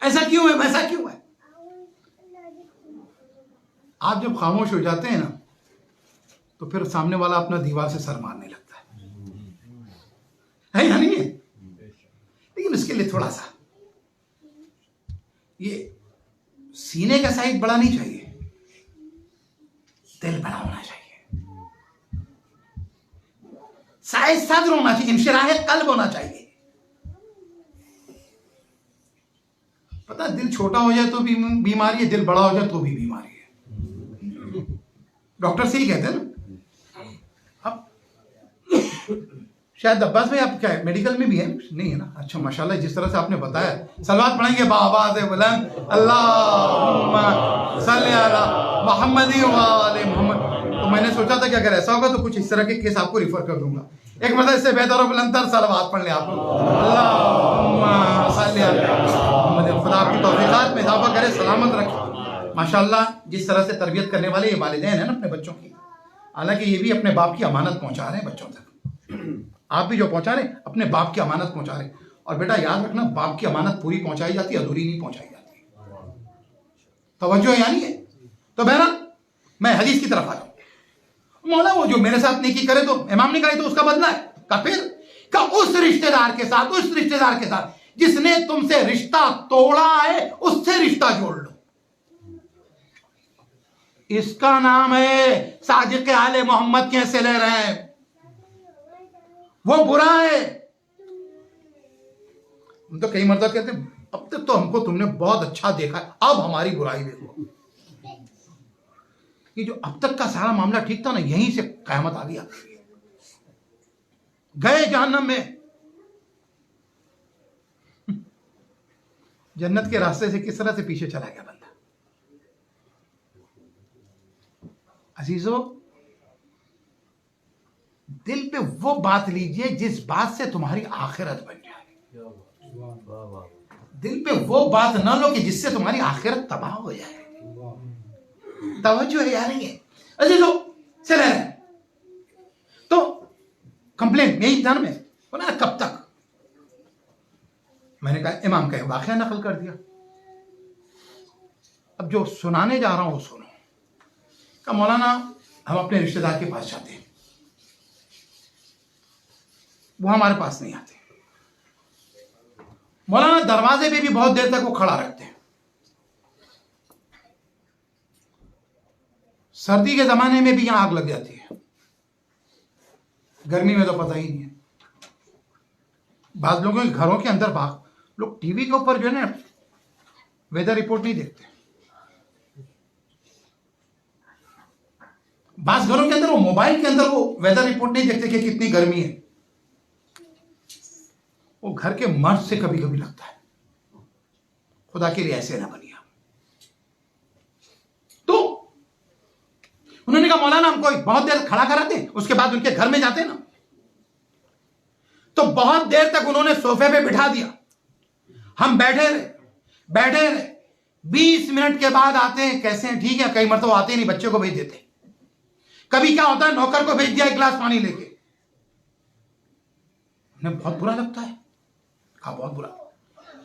ऐसा क्यों है, वैसा क्यों है? आप जब खामोश हो जाते हैं ना, तो फिर सामने वाला अपना दीवार से सर मारने लगता है या नहीं है? लेकिन इसके लिए थोड़ा सा ये सीने का साइज बड़ा नहीं चाहिए, दिल बड़ा होना चाहिए, साइज सदर होना चाहिए, इंशिराह कल्ब होना चाहिए। पता दिल छोटा हो जाए तो भी बीमारी है, दिल बड़ा हो जाए तो भी बीमारी है। डॉक्टर से ही कहते हैं ना। अब शायद अब्बास भाई आप क्या है, मेडिकल में भी है? नहीं है ना? अच्छा माशाल्लाह, जिस तरह से आपने बताया। सलवात पढ़ेंगे बाबा से बुलंद अल्लाहुम्मा सल्ली अला मुहम्मद व आले मोहम्मद। तो मैंने सोचा था कि अगर ऐसा होगा तो कुछ इस तरह के केस आपको रिफर कर दूंगा। एक मतलब इससे बेहतर और बुलंदतर सलवात पढ़ ले आप लोग। अल्लाहुम्मा सल्ली अला मुहम्मद। खुदा आपकी तौफीकात में इजाफा करे, सलामत रखे। माशाल्लाह जिस तरह से तरबियत करने वाले ये वालिदैन हैं ना अपने बच्चों की, हालांकि ये भी अपने बाप की अमानत पहुंचा रहे हैं बच्चों तक। आप भी जो पहुंचा रहे अपने बाप की अमानत पहुंचा रहे। और बेटा याद रखना, बाप की अमानत पूरी पहुंचाई जाती है, अधूरी नहीं पहुंचाई जाती। तवज्जो यानी है। तो बहरहाल मैं हदीस की तरफ आ जाऊं। मौला वो जो मेरे साथ नेकी करे तो इमाम ने कहा तो उसका बदला है। का फिर का उस रिश्तेदार के साथ जिसने तुमसे रिश्ता तोड़ा है उससे रिश्ता जोड़ लो। इसका नाम है सादिक आले मोहम्मद। कैसे ले रहे हैं? वो बुरा है। हम तो कई मर्दा कहते हैं अब तक तो हमको तुमने बहुत अच्छा देखा, अब हमारी बुराई देखो। ये जो अब तक का सारा मामला ठीक था ना, यहीं से कयामत आ गया। गए जहन्नम में। जन्नत के रास्ते से किस तरह से पीछे चला गया बंदा। अजीजों, दिल पे वो बात लीजिए जिस बात से तुम्हारी आखिरत बन जाए। दिल पे वो बात ना लो कि जिससे तुम्हारी आखिरत तबाह हो जाए। तवज्जो है या नहीं है? अजीजों चले रहे तो कंप्लेंट यही ध्यान में बोला कब तक। मैंने कहा इमाम का वाकया नकल कर दिया। अब जो सुनाने जा रहा हूं वो सुनो। का मौलाना हम अपने रिश्तेदार के पास जाते हैं, वो हमारे पास नहीं आते। मौलाना दरवाजे पे भी बहुत देर तक वो खड़ा रखते हैं। सर्दी के जमाने में भी यहां आग लग जाती है, गर्मी में तो पता ही नहीं है। बाद लोगों के घरों के अंदर लोग टीवी के ऊपर जो है ना वेदर रिपोर्ट नहीं देखते। बाद घरों के अंदर वो मोबाइल के अंदर वो वेदर रिपोर्ट नहीं देखते कि कितनी गर्मी है। वो घर के मर्द से कभी कभी लगता है। खुदा के लिए ऐसे ना बनिए। तो उन्होंने कहा मौलाना हमको बहुत देर खड़ा कराते, उसके बाद उनके घर में जाते ना, तो बहुत देर तक उन्होंने सोफे पे बिठा दिया। हम बैठे रहे 20 मिनट के बाद आते हैं। कैसे हैं? ठीक है। कई मरतबा आते नहीं, बच्चे को भेज देते। कभी क्या होता है, नौकर को भेज दिया एक गिलास पानी लेके। उन्हें बहुत बुरा लगता है। कहा बहुत बुरा।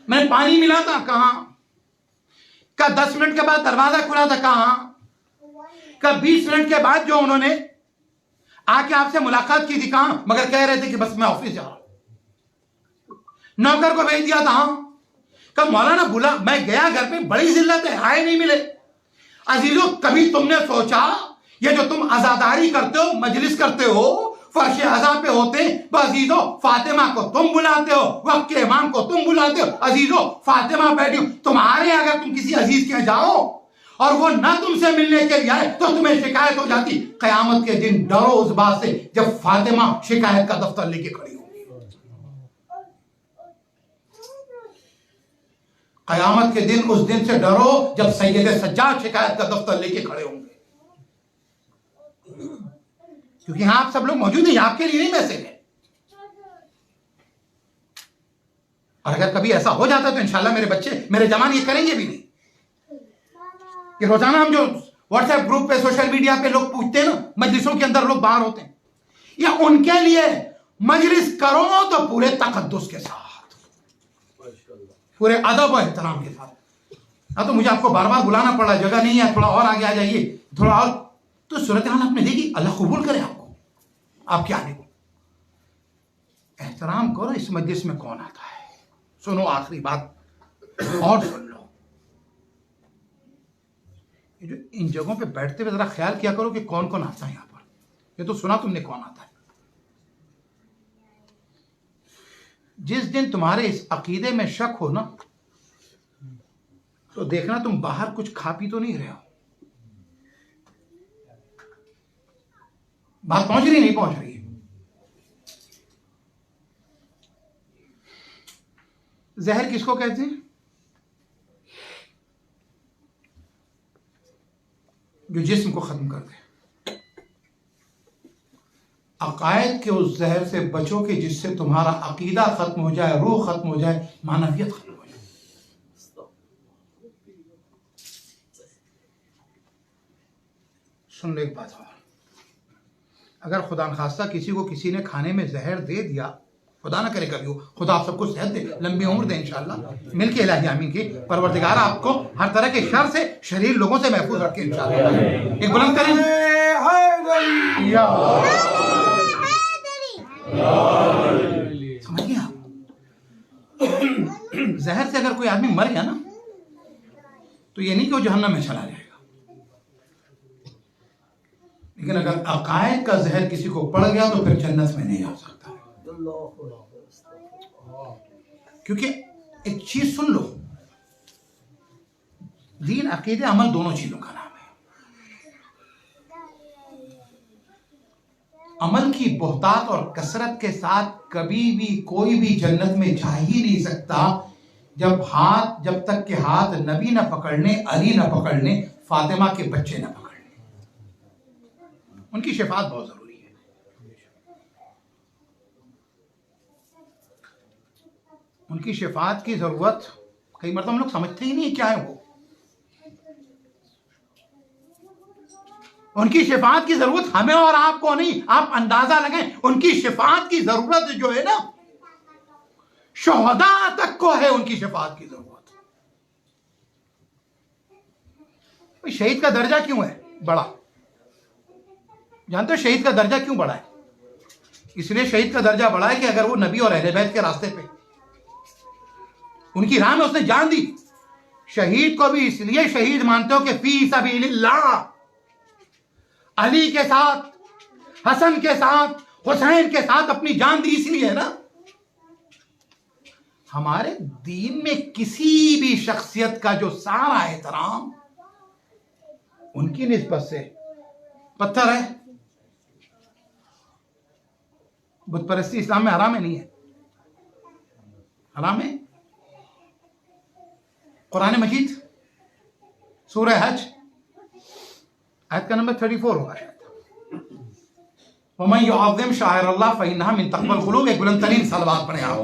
मैंने पानी मिला था, कहां? का 10 मिनट के बाद दरवाजा खुला था, कहां? का 20 मिनट के बाद जो उन्होंने आके आपसे मुलाकात की थी, कहां? मगर कह रहे थे कि बस मैं ऑफिस जा रहा हूं। नौकर को भेज दिया था। कब मौलाना बुला, मैं गया घर पे, बड़ी जिल्लत है, आए नहीं मिले। अजीजों कभी तुमने सोचा ये जो तुम आजादारी करते हो, मजलिस करते हो, फर्श अज़ा पे होते, अजीजों फातिमा को तुम बुलाते हो, वक्त के इमाम को तुम बुलाते हो। अजीजों फातिमा बैठी हो, तुम्हारे अगर तुम किसी अजीज के जाओ और वो ना तुमसे मिलने के लिए आए तो तुम्हें शिकायत हो जाती। कयामत के दिन डरो उस बात से जब फातिमा शिकायत का दफ्तर लेके खड़ी होगी। कयामत के दिन, उस दिन से डरो जब सैयद सज्जाद शिकायत का दफ्तर लेके खड़े होंगे। क्योंकि यहां आप सब लोग मौजूद हैं, आपके लिए नहीं मैसेज है। और अगर कभी ऐसा हो जाता तो इंशाल्लाह मेरे बच्चे, मेरे जवान ये करेंगे भी नहीं कि रोजाना हम जो व्हाट्सएप ग्रुप पे, सोशल मीडिया पे लोग पूछते हैं ना, मजलिसों के अंदर लोग बाहर होते हैं, या उनके लिए मजलिस करो तो पूरे तकद्दुस के साथ, पूरे अदब और एहतराम के साथ। हाँ तो मुझे आपको बार बार बुलाना पड़ा, जगह नहीं है, थोड़ा और आगे आ जाइए, थोड़ा और तो सूरत हाल आपने देखी, अल्लाह कबूल करे आपको, आपके आने को। एहतराम करो इस मजलिस में कौन आता है। सुनो आखिरी बात और सुन लो, ये जो इन जगहों पे बैठते हुए जरा ख्याल किया करो कि कौन कौन आता है यहां पर। ये तो सुना तुमने कौन आता है। जिस दिन तुम्हारे इस अकीदे में शक हो ना, तो देखना तुम बाहर कुछ खा पी तो नहीं रहे हो। बात पहुंच रही नहीं पहुंच रही है? जहर किसको कहते हैं? जो जिस्म को खत्म कर दे। अकायद के उस जहर से बचो कि जिससे तुम्हारा अकीदा खत्म हो जाए, रूह खत्म हो जाए, मानवियत खत्म हो जाए। सुन लो एक बात और, अगर खुदा न खास्ता किसी को किसी ने खाने में जहर दे दिया, खुदा ना करे कभी हो, खुदा आप सबको सेहत दे, लंबी उम्र दे इंशाअल्लाह, मिलके इलाही आमीन की। परवरदिगार आपको हर तरह के शर से, शरीर लोगों से महफूज रखे इंशाअल्लाह। एक बुलंद करें समझ गए आप? जहर से अगर कोई आदमी मर गया ना, तो ये नहीं कि वो जहन्नम में चला जाएगा, लेकिन अगर अकायद का जहर किसी को पड़ गया तो फिर जन्नत में नहीं आ सकता। क्योंकि एक चीज सुन लो, दीन अकीदे अमल दोनों चीजों का नाम है। अमल की बहुतात और कसरत के साथ कभी भी कोई भी जन्नत में जा ही नहीं सकता जब तक के हाथ नबी न पकड़ने, अली न पकड़ने, फातिमा के बच्चे न पकड़ने। उनकी शिफात बहुत जरूरी है। उनकी शिफात की जरूरत कई मरतबा हम लोग समझते ही नहीं क्या है वो। उनकी शिफात की जरूरत हमें और आपको नहीं। आप अंदाजा लगाएं, उनकी शिफात की जरूरत जो है ना, शुहदा तक को है उनकी शिफात की जरूरत। शहीद का दर्जा क्यों है बड़ा? जानते हो शहीद का दर्जा क्यों बड़ा है? इसलिए शहीद का दर्जा बड़ा है कि अगर वो नबी और अहले बैत के रास्ते पे, उनकी राह में उसने जान दी। शहीद को भी इसलिए शहीद मानते हो कि फी सबीलिल्लाह, अली के साथ, हसन के साथ, हुसैन के साथ अपनी जान दी, इसलिए है ना। हमारे दीन में किसी भी शख्सियत का जो सारा एहतराम उनकी निस्बत से पत्थर है। बुत परस्ती इस्लाम में हराम है, नहीं है? हराम है। कुरान मजीद सूरह हज आयत का नंबर 34 होगा शायद। वमन युअज़्ज़िम शाइरअल्लाह फइन्नहा मिन तक़वल क़ुलूब। एक बुलंद तरीन सलवात पढ़े आप।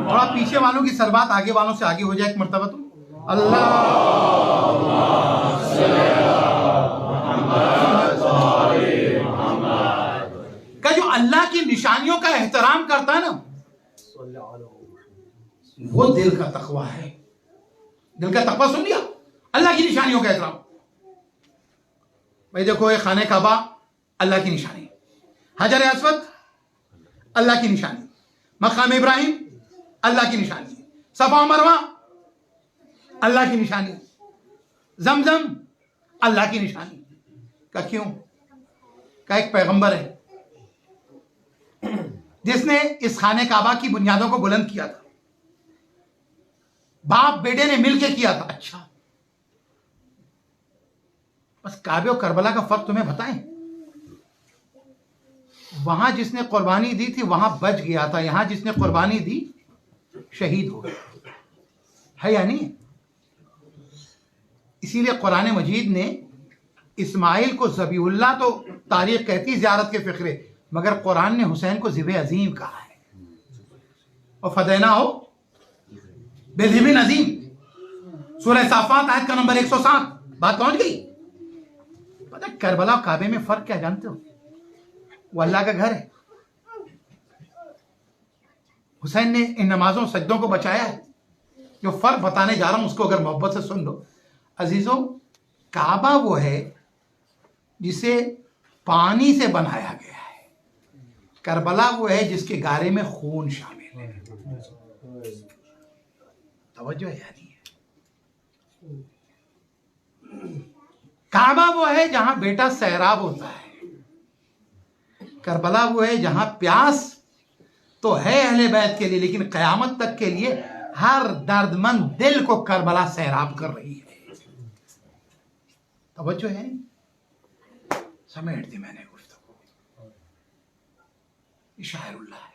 थोड़ा पीछे वालों की सलवात आगे वालों से आगे हो जाए एक मर्तबा तुम। का जो अल्लाह की निशानियों का एहतराम करता है ना, वो दिल का तकवा है। दिल का तकवा सुन लिया, अल्लाह की निशानियों का एहतराम। भाई देखो, ये खाने काबा अल्लाह की निशानी, हजर अस्वद अल्लाह की निशानी, मकाम इब्राहिम अल्लाह की निशानी, सफा मरवा अल्लाह की निशानी, जमजम अल्लाह की निशानी। का क्यों? का एक पैगंबर है जिसने इस खाने काबा की बुनियादों को बुलंद किया था। बाप बेटे ने मिलकर किया था। अच्छा, बस काबे और करबला का फर्क तुम्हें बताएं। वहां जिसने कुर्बानी दी थी वहां बच गया था, यहां जिसने कुर्बानी दी शहीद हो गया है या नहीं? इसीलिए कुरान मजीद ने इस्माइल को ज़बीहुल्लाह तो तारीख कहती ज़ियारत के फ़िक्रे, मगर कुरान ने हुसैन को ज़िब अजीम कहा है। और फदैना हो बेज़िबिन अजीम, सूरह साफ़ात आयत का नंबर 107। बात पहुंच गई? पता करबला और काबे में फर्क क्या जानते हो? वो अल्लाह का घर है। हुसैन ने इन नमाजों सजदों को बचाया है। जो फर्क बताने जा रहा हूं उसको अगर मोहब्बत से सुन लो अजीजों, काबा वो है जिसे पानी से बनाया गया है, करबला वो है जिसके गारे में खून शामिल है। तवज्जो है यानी काबा वो है जहां बेटा सैराब होता है, करबला वो है जहां प्यास तो है अहले बैत के लिए, लेकिन कयामत तक के लिए हर दर्दमंद दिल को करबला सैराब कर रही है। तवज्जो है, समेट दी मैंने गुफ्तगू। ये शायरुल्लाह है,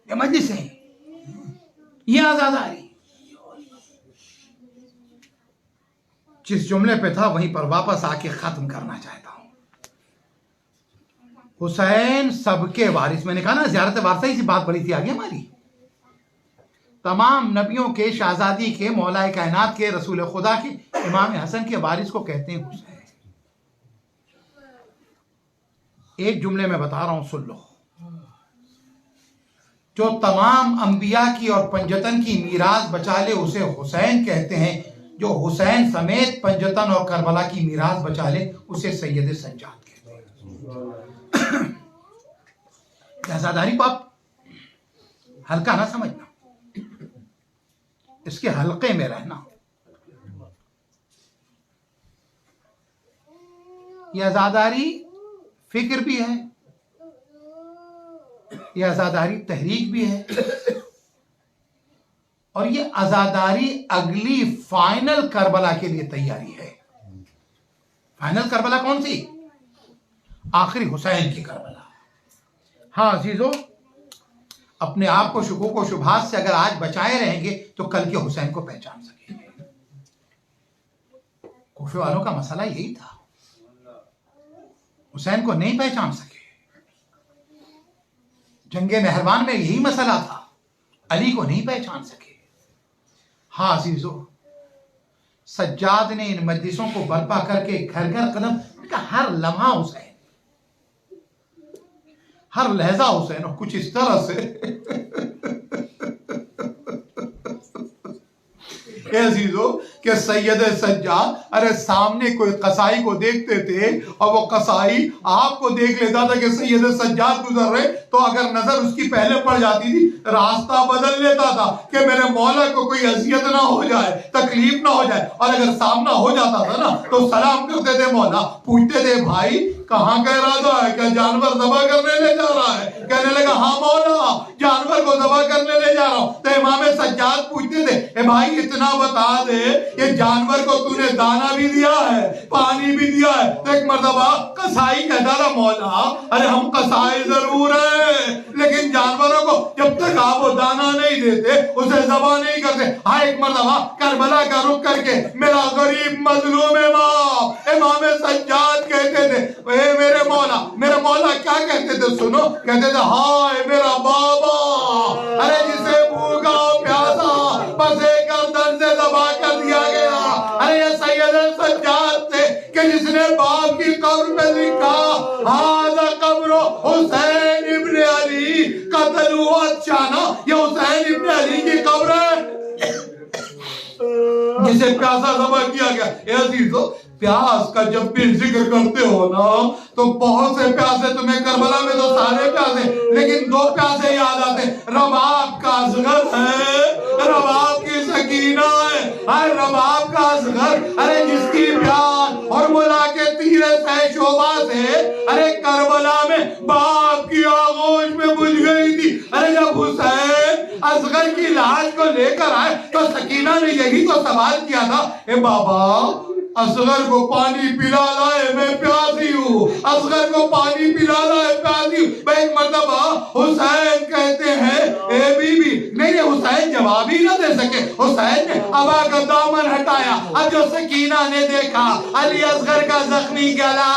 ये मजलिस है, ये आजादारी। जिस जुमले पे था वहीं पर वापस आके खत्म करना चाहता हूं। हुसैन सबके वारिस, मैंने कहा ना ज़ियारत वारसा सी बात बड़ी थी आगे हमारी। तमाम नबियों के, शहजादी के, मौलाए कायनात के, रसूल खुदा के, इमाम हसन के वारिस को कहते हैं हुसैन। एक जुमले में बता रहा हूं, सुन लो। जो तमाम अंबिया की और पंजतन की मीरास बचा ले उसे हुसैन कहते हैं, जो हुसैन समेत पंजतन और करबला की मीरास बचा ले उसे सैयद सज्जाद कहते हैं। आजादारी को आप हल्का ना समझना, इसके हल्के में रहना। यह आजादारी फिक्र भी है, यह आजादारी तहरीक भी है, और ये आजादारी अगली फाइनल करबला के लिए तैयारी है। फाइनल करबला कौन सी? आखिरी हुसैन की करबला। हाँ अजीजों, अपने आप को शुकूक व शुबहात से अगर आज बचाए रहेंगे तो कल के हुसैन को पहचान सकेंगे। कूफे वालों का मसला यही था, हुसैन को नहीं पहचान सके। जंगे नहरवान में यही मसला था, अली को नहीं पहचान सके। हाँ अजीजों, सज्जाद ने इन मजलिसों को बर्पा करके घर घर कदम का हर लम्हा हुसैन, हर लहजा हुसैन, और कुछ इस तरह से अजीजों कि सैयद सज्जाद अरे सामने कोई कसाई को देखते थे और वो कसाई आपको देख लेता था कि सैयद सज्जाद गुजर रहे, तो अगर नजर उसकी पहले पड़ जाती थी रास्ता बदल लेता था कि मेरे मौला को कोई अजियत ना हो जाए, तकलीफ ना हो जाए। और अगर सामना हो जाता था ना तो सलाम करते थे मौला, पूछते थे भाई कहाँ का इरादा है, क्या जानवर दबा करने ले जा रहा है? कहने लगा हाँ मौला, जानवर को दबा करने ले जा रहा हूँ। तो इमाम सज्जाद पूछते थे ए भाई इतना बता दे ये जानवर को तूने दाना भी दिया है, पानी भी दिया है? तो एक मर्तबा कसाई कहता था मौला अरे हम कसाई जरूर है, लेकिन जानवरों को जब तक आप वो दाना नहीं देते उसे ज़बा नहीं करते। हाँ एक मर्तबा करबला का रुख करके मेरा गरीब मजलूम इमाम सज्जाद कहते थे मेरे मौला क्या कहते थे सुनो, कहते थे हाय मेरा बाबा, अरे जिसे भूखा प्यासा बसे गर्दन से दबा कर दिया गया। अरे ये सैयद सज्जाद थे कि जिसने बाप की कब्र पे लिखा हाज़ा कब्र हुसैन इब्न अली कत्ल हुआ चाना, ये हुसैन इब्न अली की कब्र है जिसे प्यासा दबा किया गया। अजीजों प्यास का जब भी जिक्र करते हो ना तो बहुत से प्यासे, तुम्हें करबला में तो सारे प्यासे, लेकिन दो प्यासे याद आते, रबाब का असगर है, रबाब की सकीना है, रबाब का असगर, अरे जिसकी प्यास और मुला के तीरे शोभा से अरे करबला में बाप की आगोश में बुझ गई थी। अरे जब हुसैन असगर की लाश को लेकर आए तो सकीना ने यही तो सवाल किया था, ए बाबा असगर को पानी पिला लाए मैं प्यासी हूँ, असगर को पानी पिला लाए प्यासी हूँ। एक मर्तबा हुसैन कहते हैं ए बीबी, नहीं हुसैन जवाब ही ना दे सके, हुसैन ने अबा का दामन हटाया। अब जो सकीना ने देखा अली असगर का जख्मी गला,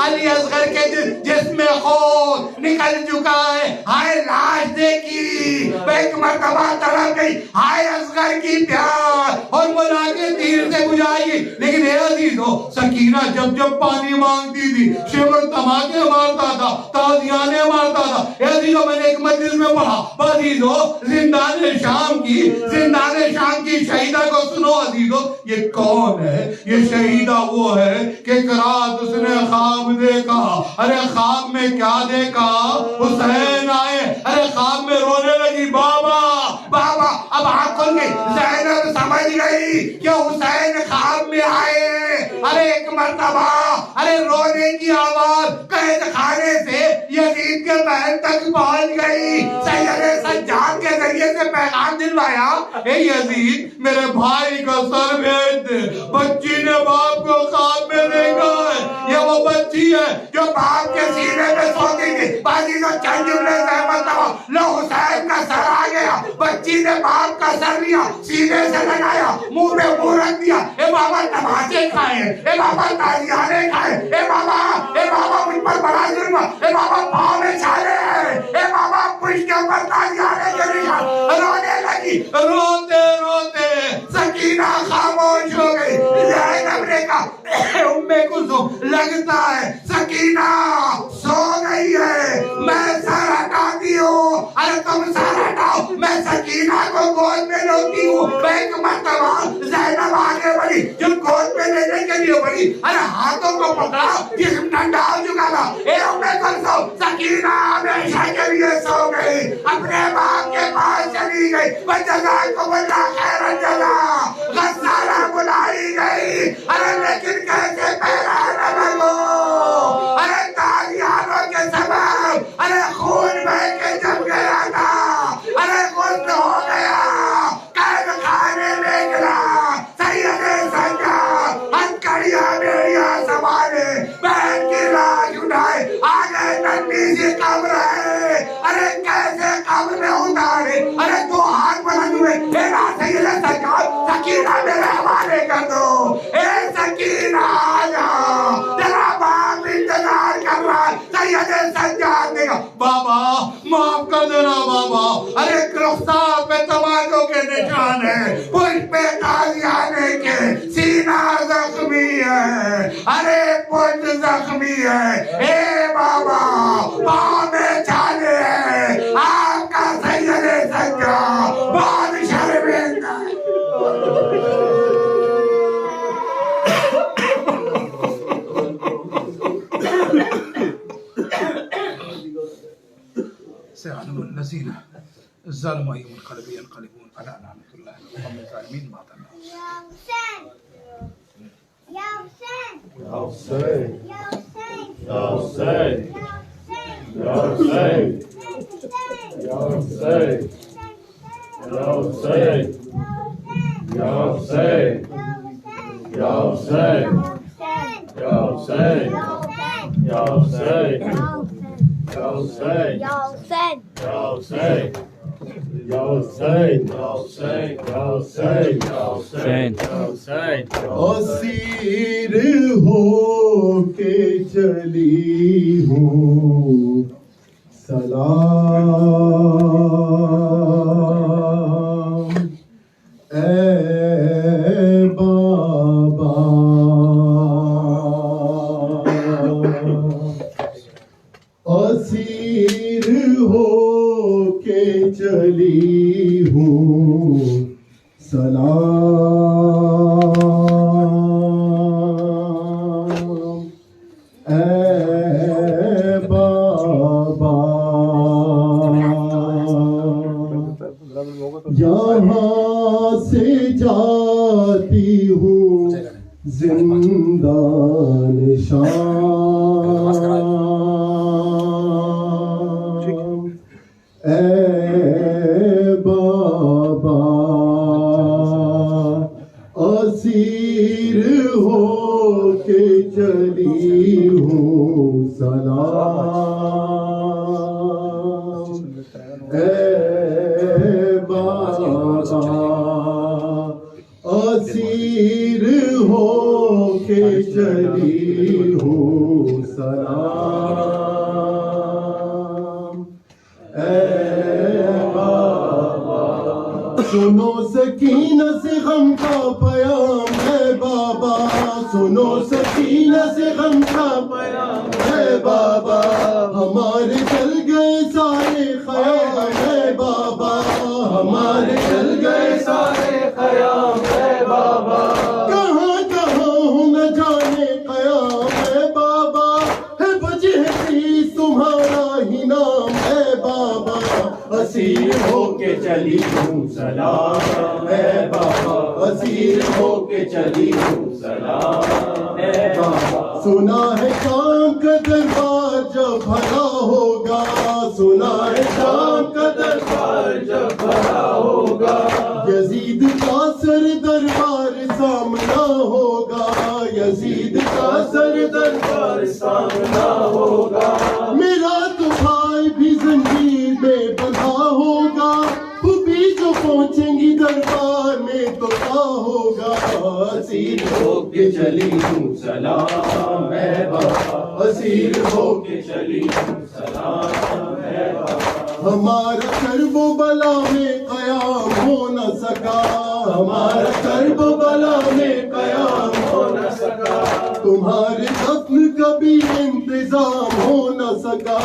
अली असगर के जिसमें खून निकल चुका है, हाय लाश देखी, एक मर्तबा तड़प गई, हाय असगर की प्यार और मुला के तीर से बुझाएगी। लेकिन ए अजीजो, सकीना जब जब पानी मांगती थी, शिवर तमाके मारता था, ताजियाने मारता था। ए अजीजो, मैंने एक मजलिस में पढ़ा, अजीजो जिंदाने शाम की शहीदा को सुनो अजीजो। ये कौन है? ये शहीदा वो है कि एक रात उसने ख्वाब देखा। अरे ख्वाब में क्या देखा? हुसैन आए। अरे ख्वाब में रोने लगी, बाबा बाबा। अब आंख खुल गई, ज़ैनब समझ गई कि हुसैन ख्वाब में आए। अरे एक मर्तबा, अरे रोने की आवाज कैद खाने से यजीद के महल तक पहुंच गई। सैयद सज्जाद के जरिए से पैगाम दिलवाया, ए यजीद, मेरे भाई का सर भेज दे। बच्ची ने बाप को ख्वाब में देखा है। ये वो बच्ची है जो बाप के सीने पे सोती थी। बाजी को चंद जुमले सहमत था, लो हुसैन का सर आ गया। बच्ची ने बाप का सर लिया, सीने से लगाया, मुंह में मुंह रख दिया। ए बाबा तमाचे खाए, ए बाबा तालियाने खाए, ए बाबा मुझ पर बड़ा जुर्म, ए बाबा पाँव में छाले हैं, ए बाबा पुष्ट के ऊपर तालियाने के निशान। रोने लगी, रोते रोते सकीना खामोश हो गई। ज़ैनब ने कहा, उम्मे कुलसुम, लगता है सकीना सो गई है, मैं सर हटाती हूँ। अरे तुम सर हटाओ, मैं सकीना को गोद में लेती हूँ। एक मर्तबा ज़ैनब आगे बढ़ी, जो गोद में लेने के लिए बढ़ी, अरे हाथों को पकड़ा, जिस्म ठंडा हो चुका था। ए उम्मे कुलसुम, सकीना हमेशा के लिए सो गई, अपने बाप के पास चली गई। जज़ाकुमुल्लाह खैरन जज़ा, गस्साला बुलाई गई। अरे लेकिन कैसे पहला न लगो? अरे तालियानों के सबब, अरे खून बह के जम गया था। अरे गुस्सा हो गया, कैद खाने में गिरा। सैयद सज्जाद हथकड़ियां बेड़ियां संभाले, बहन की लाश उठाए, आगे नन्ही सी कब्र है। अरे कैसे कब्र में उतारे? अरे दो हाथ बुलंद हुए, मेरा सैयद सज्जाद, सकीना मेरे हवाले कर दो। ए सकीना आजा, तेरा बाप इंतजार कर रहा है। सैयद सज्जाद ने कहा, बाबा माफ कर देना बाबा। अरे रुखसार पे तमाचों के निशान है, पुष्ट पे तालियाने के, सीना जख्मी है। अरे पुष्ट जख्मी है। ए बाबा पाँव में छाले हैं, आपका सैयद सज्जाद बहुत शर्मिंदा है। असीर हो के चली हूँ सलाम, ए बाबा असीर हो के चली हूँ सलाम, ए बाबा यहाँ से जाती हूँ जिंदा निशान, ए बाबा असीर हो के चली हूँ सलाम, ए बाबा असीर हो के चली हूँ सलाम, ए बाबा सुनो सकीना से गम का पयाम है सुनो सकीना से गम का पयाम है बाबा, हमारे चल गए सारे ख्याम है बाबा, हमारे चल गए सारे ख्याम है बाबा। कहाँ कहाँ हूँ न जाने क़याम है बाबा, है बजे प्लीज तुम्हारा ही नाम है बाबा। असीर होके चली हूँ सलाम है बाबा, असीर होके चली हूँ सलाम है बाबा। सुना है शाम का दरबार जब भरा होगा, सुना है शाम का दरबार जब भरा होगा, यजीद का सर दरबार सामना होगा, यजीद का सर दरबार सामना होगा। मेरा तो भाई भी जंजीर में बंधा होगा, फूफी जो पहुंचेंगी दरबार में तो क्या होगा। असीर होके चली हूँ सलाम है बाबा, असीर होके चली हूँ सलाम है बाबा। हमारा कर्बो बला में कयाम हो न सका, हमारा कर्बो बला में कयाम हो न सका, तुम्हारे दफन कभी इंतजाम हो न सका,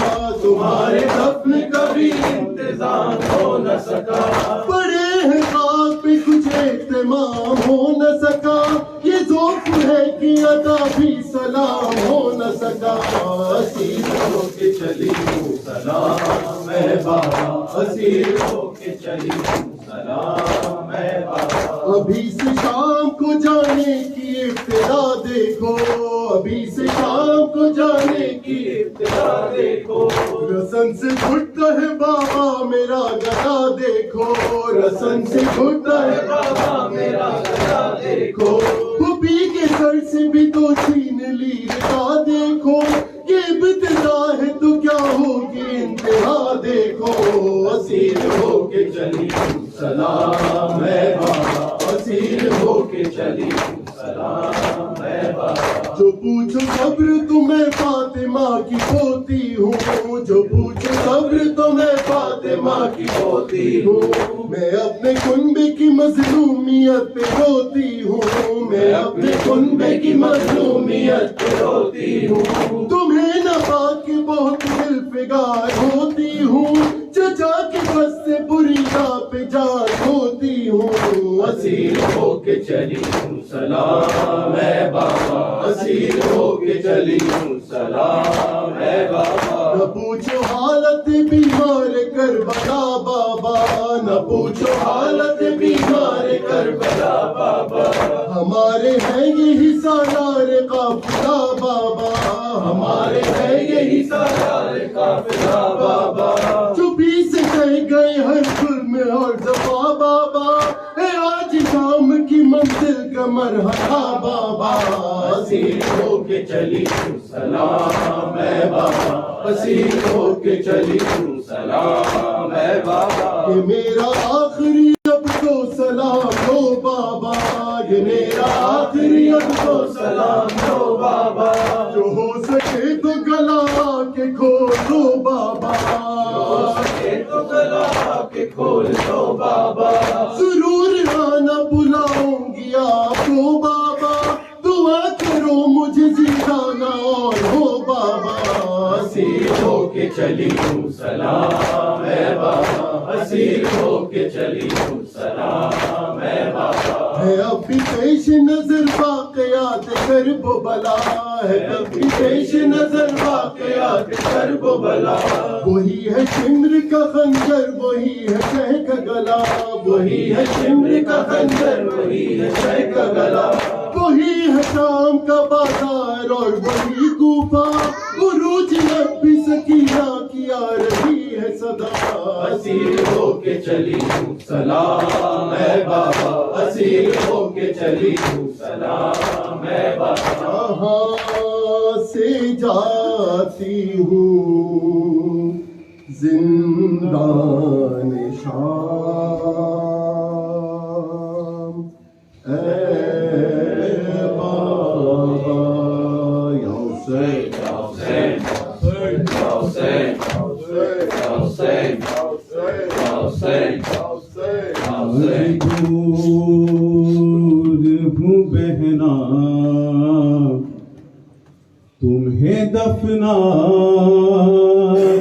तुम्हारे दफन कभी इंतजाम हो न सका। बड़े हैं खाक पे कुछ इत्तेमाम हो न सका, ये ज़ौक़ है कि अदा भी सलाम हो न सका। असीर होके चली हूँ सलाम है बाबा, असीर होके चली हूँ सलाम है बाबा। अभी से शाम को जाने की इब्तिदा देखो, अभी से शाम को जाने की इब्तिदा देखो, रसन से घुटता है बाबा मेरा गला देखो, रसन से घुटता है बाबा मेरा गला देखो। फूफी के सर से भी तो छीन ली रिदा देखो, ये इब्तिदा है तो क्या होगी इंतहा देखो। असीर होके चली हूँ सलाम है बाबा, असीर होके चली हूँ सलाम है बाबा। जो पूछो सब्र तो मैं फातिमा की पोती हूँ, जो पूछो सब्र तो मैं फातिमा की पोती हूँ। मैं अपने कुनबे की मजलूमियत पे रोती हूँ, मैं अपने कुनबे की मजलूमियत पे रोती हूँ। तुम्हें न पाके बहुत दिल फिगार होती हूँ, चचा के बस से बुरी पे जान होती हूँ। असीर होके चली हूँ सलाम है बाबा, असीर होके चली हूँ सलाम है बाबा। न पूछो हालत बीमार करबला बाबा, न पूछो हालत बीमार करबला बाबा। हमारे हैं यही सालार काफिला बाबा, हमारे हैं यही सालार काफिला बाबा। चुपी से कह गए हर गुल में और जफा बाबा, है आज शाम की मंजिल का मरहबा बाबा। असीर होके चली हूँ सलाम है बाबा, असीर होके चली हूँ सलाम है बाबा। ये मेरा आखिरी अब तो सलाम लो बाबा, ये मेरा आखिरी अब तो सलाम लो बाबा। जो हो सके तो गला के खोलो बाबा, जो हो सके तो गला के खोल लो बाबा। जरूर आना बुलाऊंगी आपको बाबा, दुआ करो मुझे जिंदा ना और हो बाबा। असीर होके चली हूँ सलाम है बाबा, असीर होके चली हूँ सलाम है बाबा। है अब भी पेश नजर वाक़यात करबो बला, है अब भी पेश नजर वाक़यात करबो बला। वही है शिम्र का खंजर, वही है शह का गला, वही है शिम्र का खंजर, वही है शह का गला। वही है शाम का बाजार और वही कूफा, उरूज में भी सकीना की आ रही है सदा। असीर होके चली हूँ सलाम है बाबा, असीर होके चली हूँ सलाम है बाबा। कहाँ से जाती हूँ जिंदान शाम, ए बाबा या हुसैन, या हुसैन, या हुसैन, या हुसैन, या हुसैन, या हुसैन। दूर हूँ बहना तुम्हें दफना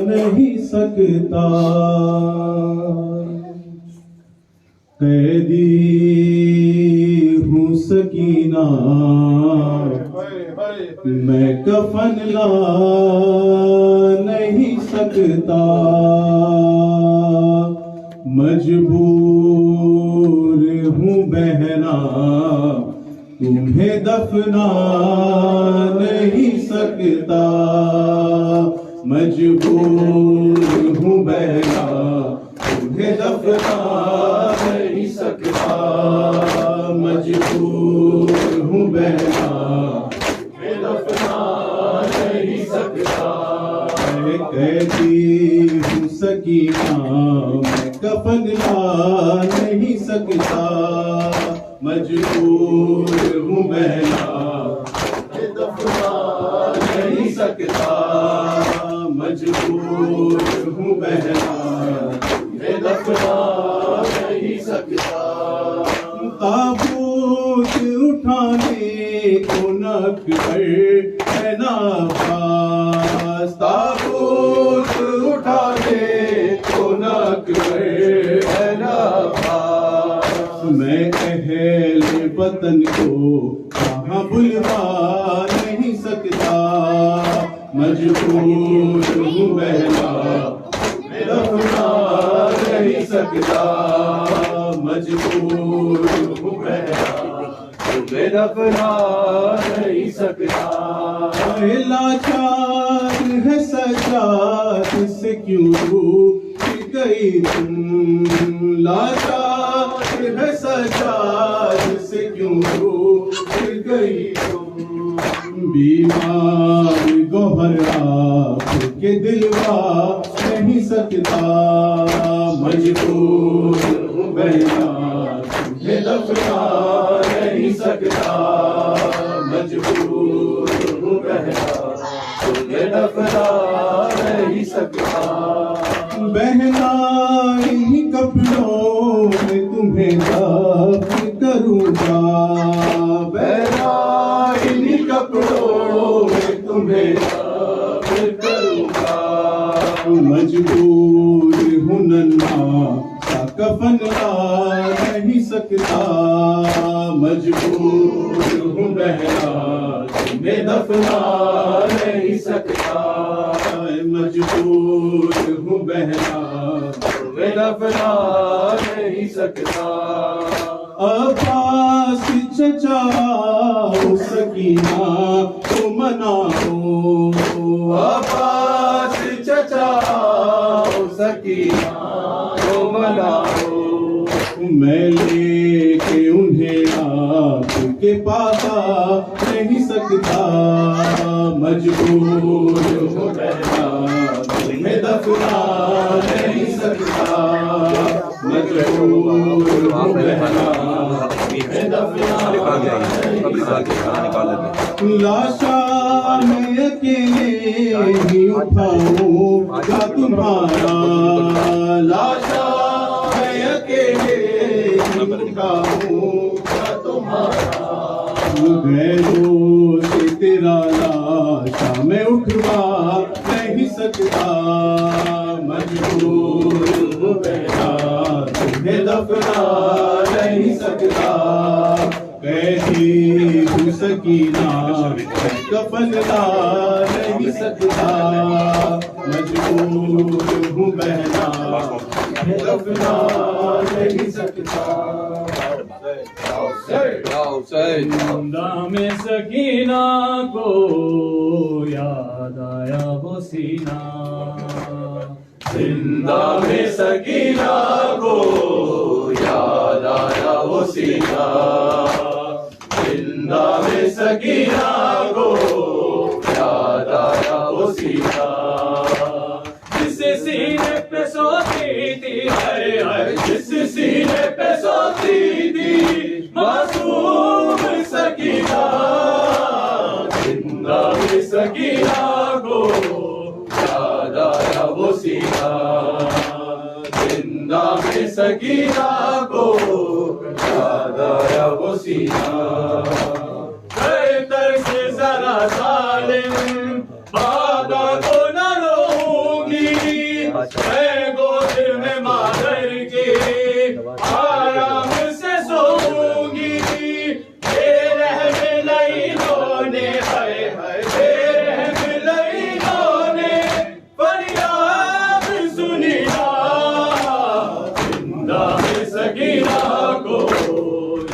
नहीं सकता, कैदी हूँ सकीना, मैं कफन ला नहीं सकता, मजबूर हूँ बहना, तुम्हें दफना नहीं सकता, मजबूर हूँ बहना, तुम्हें दफना नहीं सकता, मजबूर हूँ बहना, तुम्हें दफना नहीं सकता, मैं कैदी हूँ सकीना, मैं कफन ला नहीं सकता, मजबूर हूँ बहना, तुम्हें दफना नहीं सकता, मजबूर हूँ बहना, तुम्हें दफना नहीं सकता, ताबूत उठाने को नक पर है नापास, ताबूत उठाने को नक पर है नापास, मैं अहल वतन को कहाँ बुलवा नहीं सकता, मजबूर हूँ बहना, दफना नहीं सकता, मजबूर हूँ बहना, तुम्हें दफना नहीं सकता, लाचार है सजाद से क्यों रूठ गई तुम, लाचार है सजाद से क्यों रूठ गई तुम, बीमार गोहर आपके दिलवा नहीं सकता, मजबूर हूँ बहना, तुम्हें दफना नहीं सकता, मजबूर हूँ बहना, तुम्हें दफना नहीं सकता, बहना इन्हीं कपड़ों में तुम्हें दफन करूँगा, बहना इन्हीं कपड़ों में तुम्हें दफन करूँगा, मजबूर हूँ नन्हा सा कफन ला नहीं सकता, मजबूर हूँ बहना, तुम्हें दफना नहीं सकता, मजबूर हूँ बहना, तुम्हें दफना नहीं सकता, अब्बास चचा सकीना को मनाओ, अब्बास चचा सकीना को मनाओ, मैं लेके उन्हें आपके पास आ नहीं सकता, मजबूर हूँ बहना, तुम्हें दफना नहीं सकता, मजबूर हूँ बहना, तुम्हें दफना नहीं सकता, लाशा मैं अकेले ही उठाऊंगा तुम्हारा, लाशा मैं अकेले ही उठाऊंगा तुम्हारा, गैरों से तेरा लाशा मैं उठवा नहीं सकता, मजबूर हूँ बहना, तुम्हें दफना नहीं सकता, कैदी हूँ सकीना, कफन ला नहीं सकता, मजबूर हूँ बहना, दफना नहीं सकता, जिंदा में सकीना को याद आया वो सीना, जिंदा में सकीना को याद आया वो सीना, जिंदा में सकीना को याद आया वो सीना, जिस सीने पे सोती थी, हाय हाय जिस सीने पे सोती थी मासूम सकीना, जिंदा में सकीना को याद आया वो सीना, जिंदा में सकीना को याद आया वो सीना, बेहतर से जरा सालिम बाबा को न रोऊंगी मैं गोद में मादर के आराम से सोऊंगी बेरहम लईलों ने हाय हाय बेरहम लईलों ने फरियाद सुनी ना जिंदा में सकीना को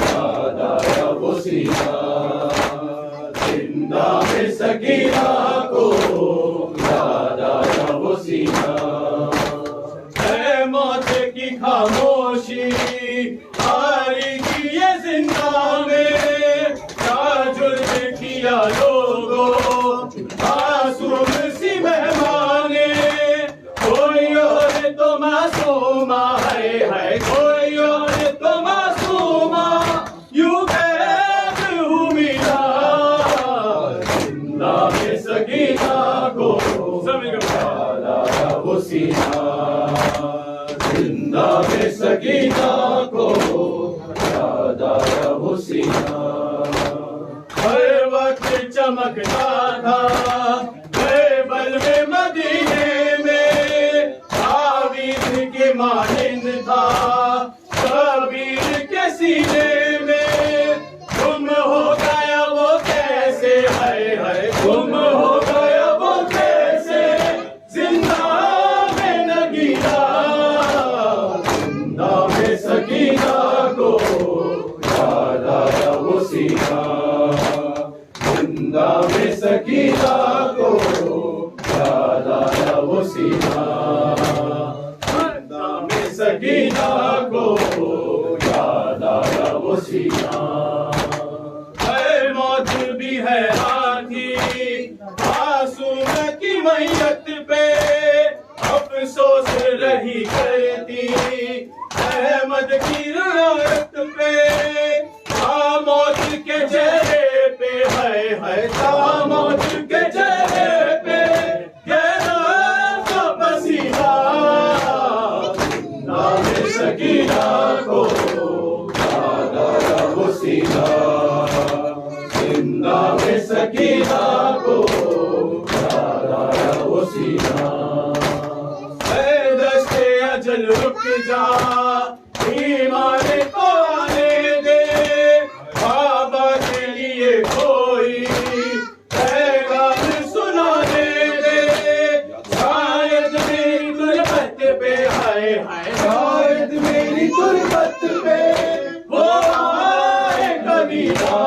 याद आया वो सीना जिंदा में सकीना को याद आया वो सीना है मौत की खामोशी हारी की ये जिंदा में क्या जुर्म किया लोगों मासूम सी मेहमाने कोई और तो मासूमा है कोई और तो मासूमा यूं कैद हूँ मिला जिंदा में सकीना को याद आया वो सीना जिंदा में सकीना को याद आया वो सीना हर वक्त चमकता था बैबल में मदीने में तावीज़ के मानिंद था कबीर के सीने में गुम हो गया वो कैसे है गुम हो गया वो कैसे जिंदा में न गिरा जिंदा में सकीना को याद आया वो सीना जिंदा में सकीना को याद आया वो सीना जिंदा में सकीना को याद आया वो सीना है मौत भी है हाथी मासूम की मैयत पे अफसोस रही करती अहमद की रियायत पे मौत के चेहरे पे है मौत के चेहरे पे गहरा सा पसीना नाम सकीना को याद आया वो सीना जिंदा में सकीना को याद आया वो सीना दस्ते अजल रुक जा ईमान को आने दे बाबा के लिए कोई पैगाम सुनाने दे शायद मेरी तुरबत पे हाय शायद मेरी तुरबत पे वो आए कबीरा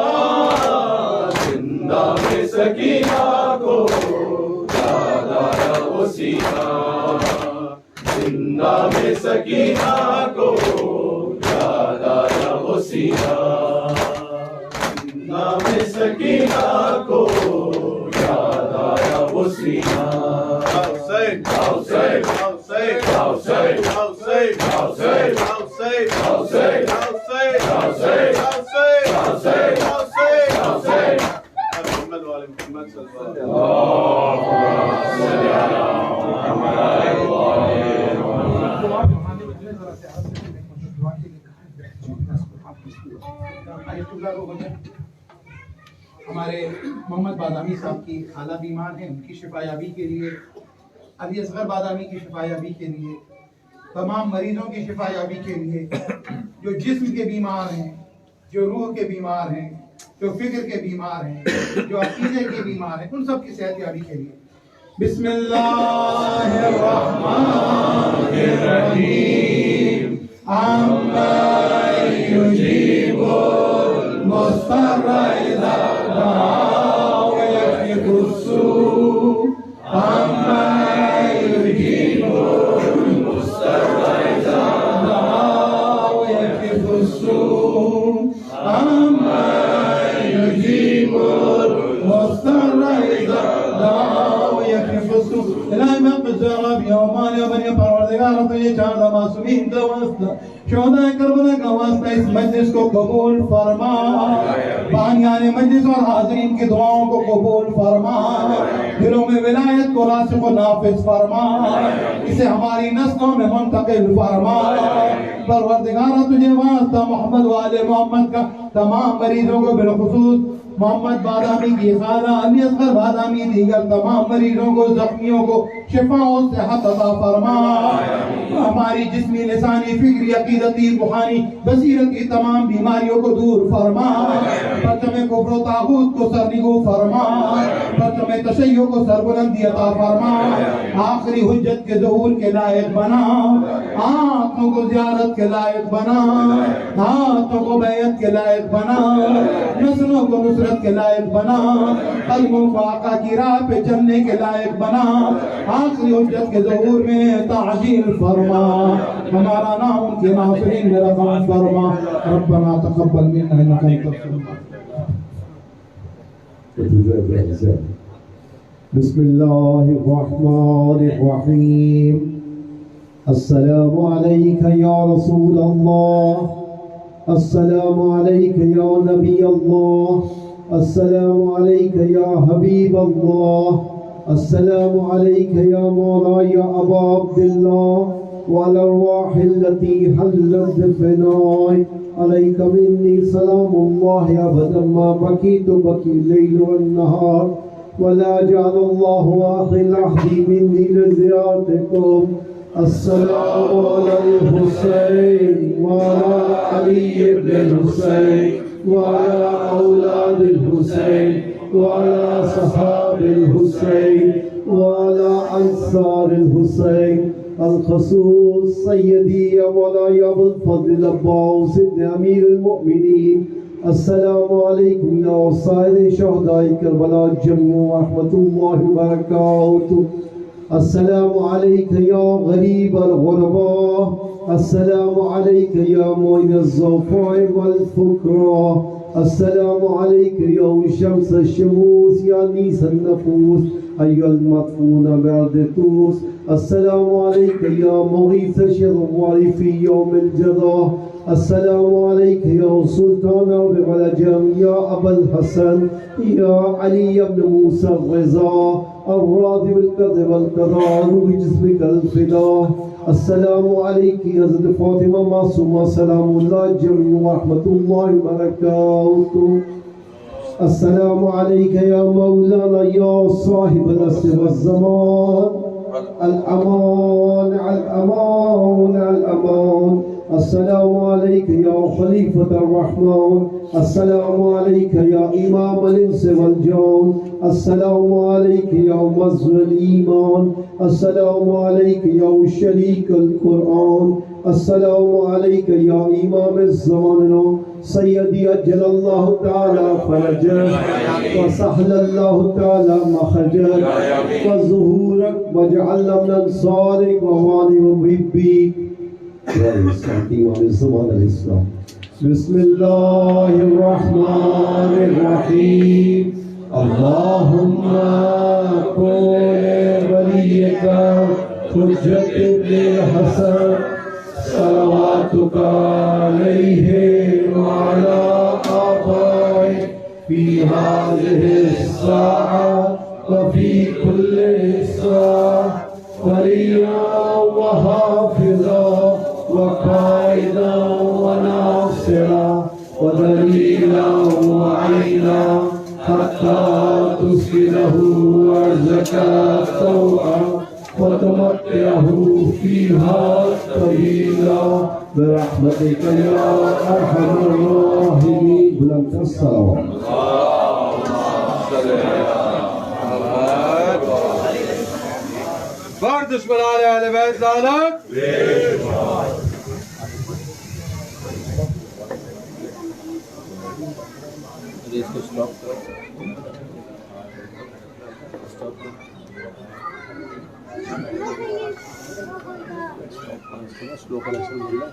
जिंदा में सकीना को याद आया वो सीना जिंदा में सकीना को याद आया वो सीना जिंदा में सकीना को याद आया वो सीना हमारे मोहम्मद बादामी साहब की खाला बीमार हैं, उनकी शिफायाबी के लिए, अली असगर बादामी की शिफायाबी के लिए, तमाम मरीजों की शिफायाबी के लिए, जो जिस्म के बीमार हैं, जो रूह के बीमार हैं, जो फिक्र के बीमार हैं, जो अकीदे के बीमार हैं, उन सब की सेहतयाबी के लिए बिस्मिल्लाहिर्रहमानिर्रहीम अम्मा युजीबुल मुस्तर्रा इज़ा दअा व यक्शिफुस्सू अम्मा युजीबुल मुस्तर्रा इज़ा दअा व यक्शिफुस्सू अम्मा युजीबुल मुस्तर्रा इज़ा दअा व यक्शिफुस्सू इलाही मक़सद यौमान यौमन परवरदिगार तुझे चार मासूमीन का वास्ता शोदा करबला का वास्ता इस मजलिस को कबूल फरमा, बानियान मजलिस और हाज़रीन की दुआओं को कबूल फरमा, दिलों में विलायत को रासिख़ व नाफ़िज़ फरमा, इसे हमारी नस्लों में मुंतकिल फरमा। परवरदिगार तुझे वास्ता मोहम्मद व आले मोहम्मद का तमाम मरीजों को बिलखुसूस मोहम्मद बादामी की खाला अली असगर बादामी दीगर तमाम मरीजों को, जख्मियों को शिफाओं से सेहत अता फरमा। हमारी जिस्मी, लिसानी, फिक्री, अकीदती, रूहानी, बसीरती तमाम बीमारियों को दूर फरमा। परचम कुफ्र तागूत को सरनिगो फरमा। परचम तशय्युअ को सरबुलंदी अता फरमा। आखिरी हुज्जत के ज़हूर के लायक बना। आंखों को ज़ियारत के लायक बना। हाथों को बैत के लायक बना। नस्लों को नुसरत के लायक बना। कदमों को आका की राह पे चलने के लायक बना। आखिरी हुज्जत के ज़हूर में ताजील फरमा। हमारा नाम उनके नाज़रीन में रफ़ा फरमा। रब्बना तक़ब्बल मिन्ना इन्नका अंतस समीउल। बिस्मिल्लाहिर्रहमानिर्रहीम। अस्सलामु अलैका या रसूल अल्लाह, अस्सलामु अलैका या नबी अल्लाह, अस्सलामु अलैका या हबीब अल्लाह, अस्सलामु अलैका या मौला या अबा अब्दुल्लाह वल अरवाह अल्लती हल्लत बिफनाई अलैका मिन्नी सलामुल्लाह अबदन मा बकीतु बकी लैल वन नहार वला जअलल्लाहु आखिर अहदी मिन्नी लिज़ियारतिकुम। अस्सलामु अलल हुसैन व अला अली इब्न हुसैन व अला औलादिल हुसैन व अला सहाबिल हुसैन व अला अंसारिल हुसैन अल खसूस सय्यदी मौलाई अबुल फज़ल अब्बास इब्न अमीरुल मुमिनीन। अस्सलामु अलैकुम या साइर शहदाए करबला जम्मू व रहमतुल्लाहि व बरकातुहू। अस्सलामु अलैका या गरीब अल-गुरबा, अस्सलामु अलैका या मुइन अज़-ज़ुफ़ाए वल फ़ुक़रा, अस्सलामु अलैका या शम्स अश-शमूस या नीस अन-नफूस अय्युल मदफून बअर्द तूस, अस्सलामु अलैका या मुग़ीथ अश-शर्वारि फ़ी यौमिल जज़ा, अस्सलामु अलैका या सुल्तान वल अजम या अबुल हसन या अली इब्न मूसा अर-रिज़ा अर्राज़ी बिल क़द्र वल क़ज़ा रूह जिस्मिकल फ़िदा। अस्सलामु अलैकी हज़रत फ़ातिमा मासूमा सलामुल्लाह जम्मू व रहमतुल्लाहि व बरकातुहू। अस्सलामु अलैका या मौलाना या साहिबल अस्र वज़ ज़मान अल अमान अल अमान अल अमान। अस्सलामु अलैका या खलीफतुर रहमान, अस्सलामु अलैका या इमाम अल-इंस वल जान, अस्सलामु अलैका या मज़्हरुल ईमान, अस्सलामु अलैका या शरीकुल कुरआन, अस्सलामु अलैका या इमाम ज़माना सय्यदी अज्जलल्लाहु तआला फरजक व सहलल्लाहु तआला मखरजक व ज़ुहूरक व जअलना मिन अंसारिक व वाली व मुहिब्बिक। बिस्मिल्लाहिर्रहमानिर्रहीम। अल्लाहुम्मा कुल वलियका हुज्जत इब्न हसन सलवातुका अलैहि व अला आबाई फी हाज़िहि स्साअ व फी कुल्लि साअ वलिया व हाफ़िज़ा व क़ाइदा व नासिरा व दलीला व ऐना हत्ता तुस्किनहु अर्ज़का तौअ व तुमत्तिअहु फ़ीहा तवीला बिरहमतिका या अरहमर राहिमीन। बुलंद सलावत। बार दुश्मनान अहले बैत लानत। इसको स्टॉप करो। स्लो कनेक्शन मिल रहा है।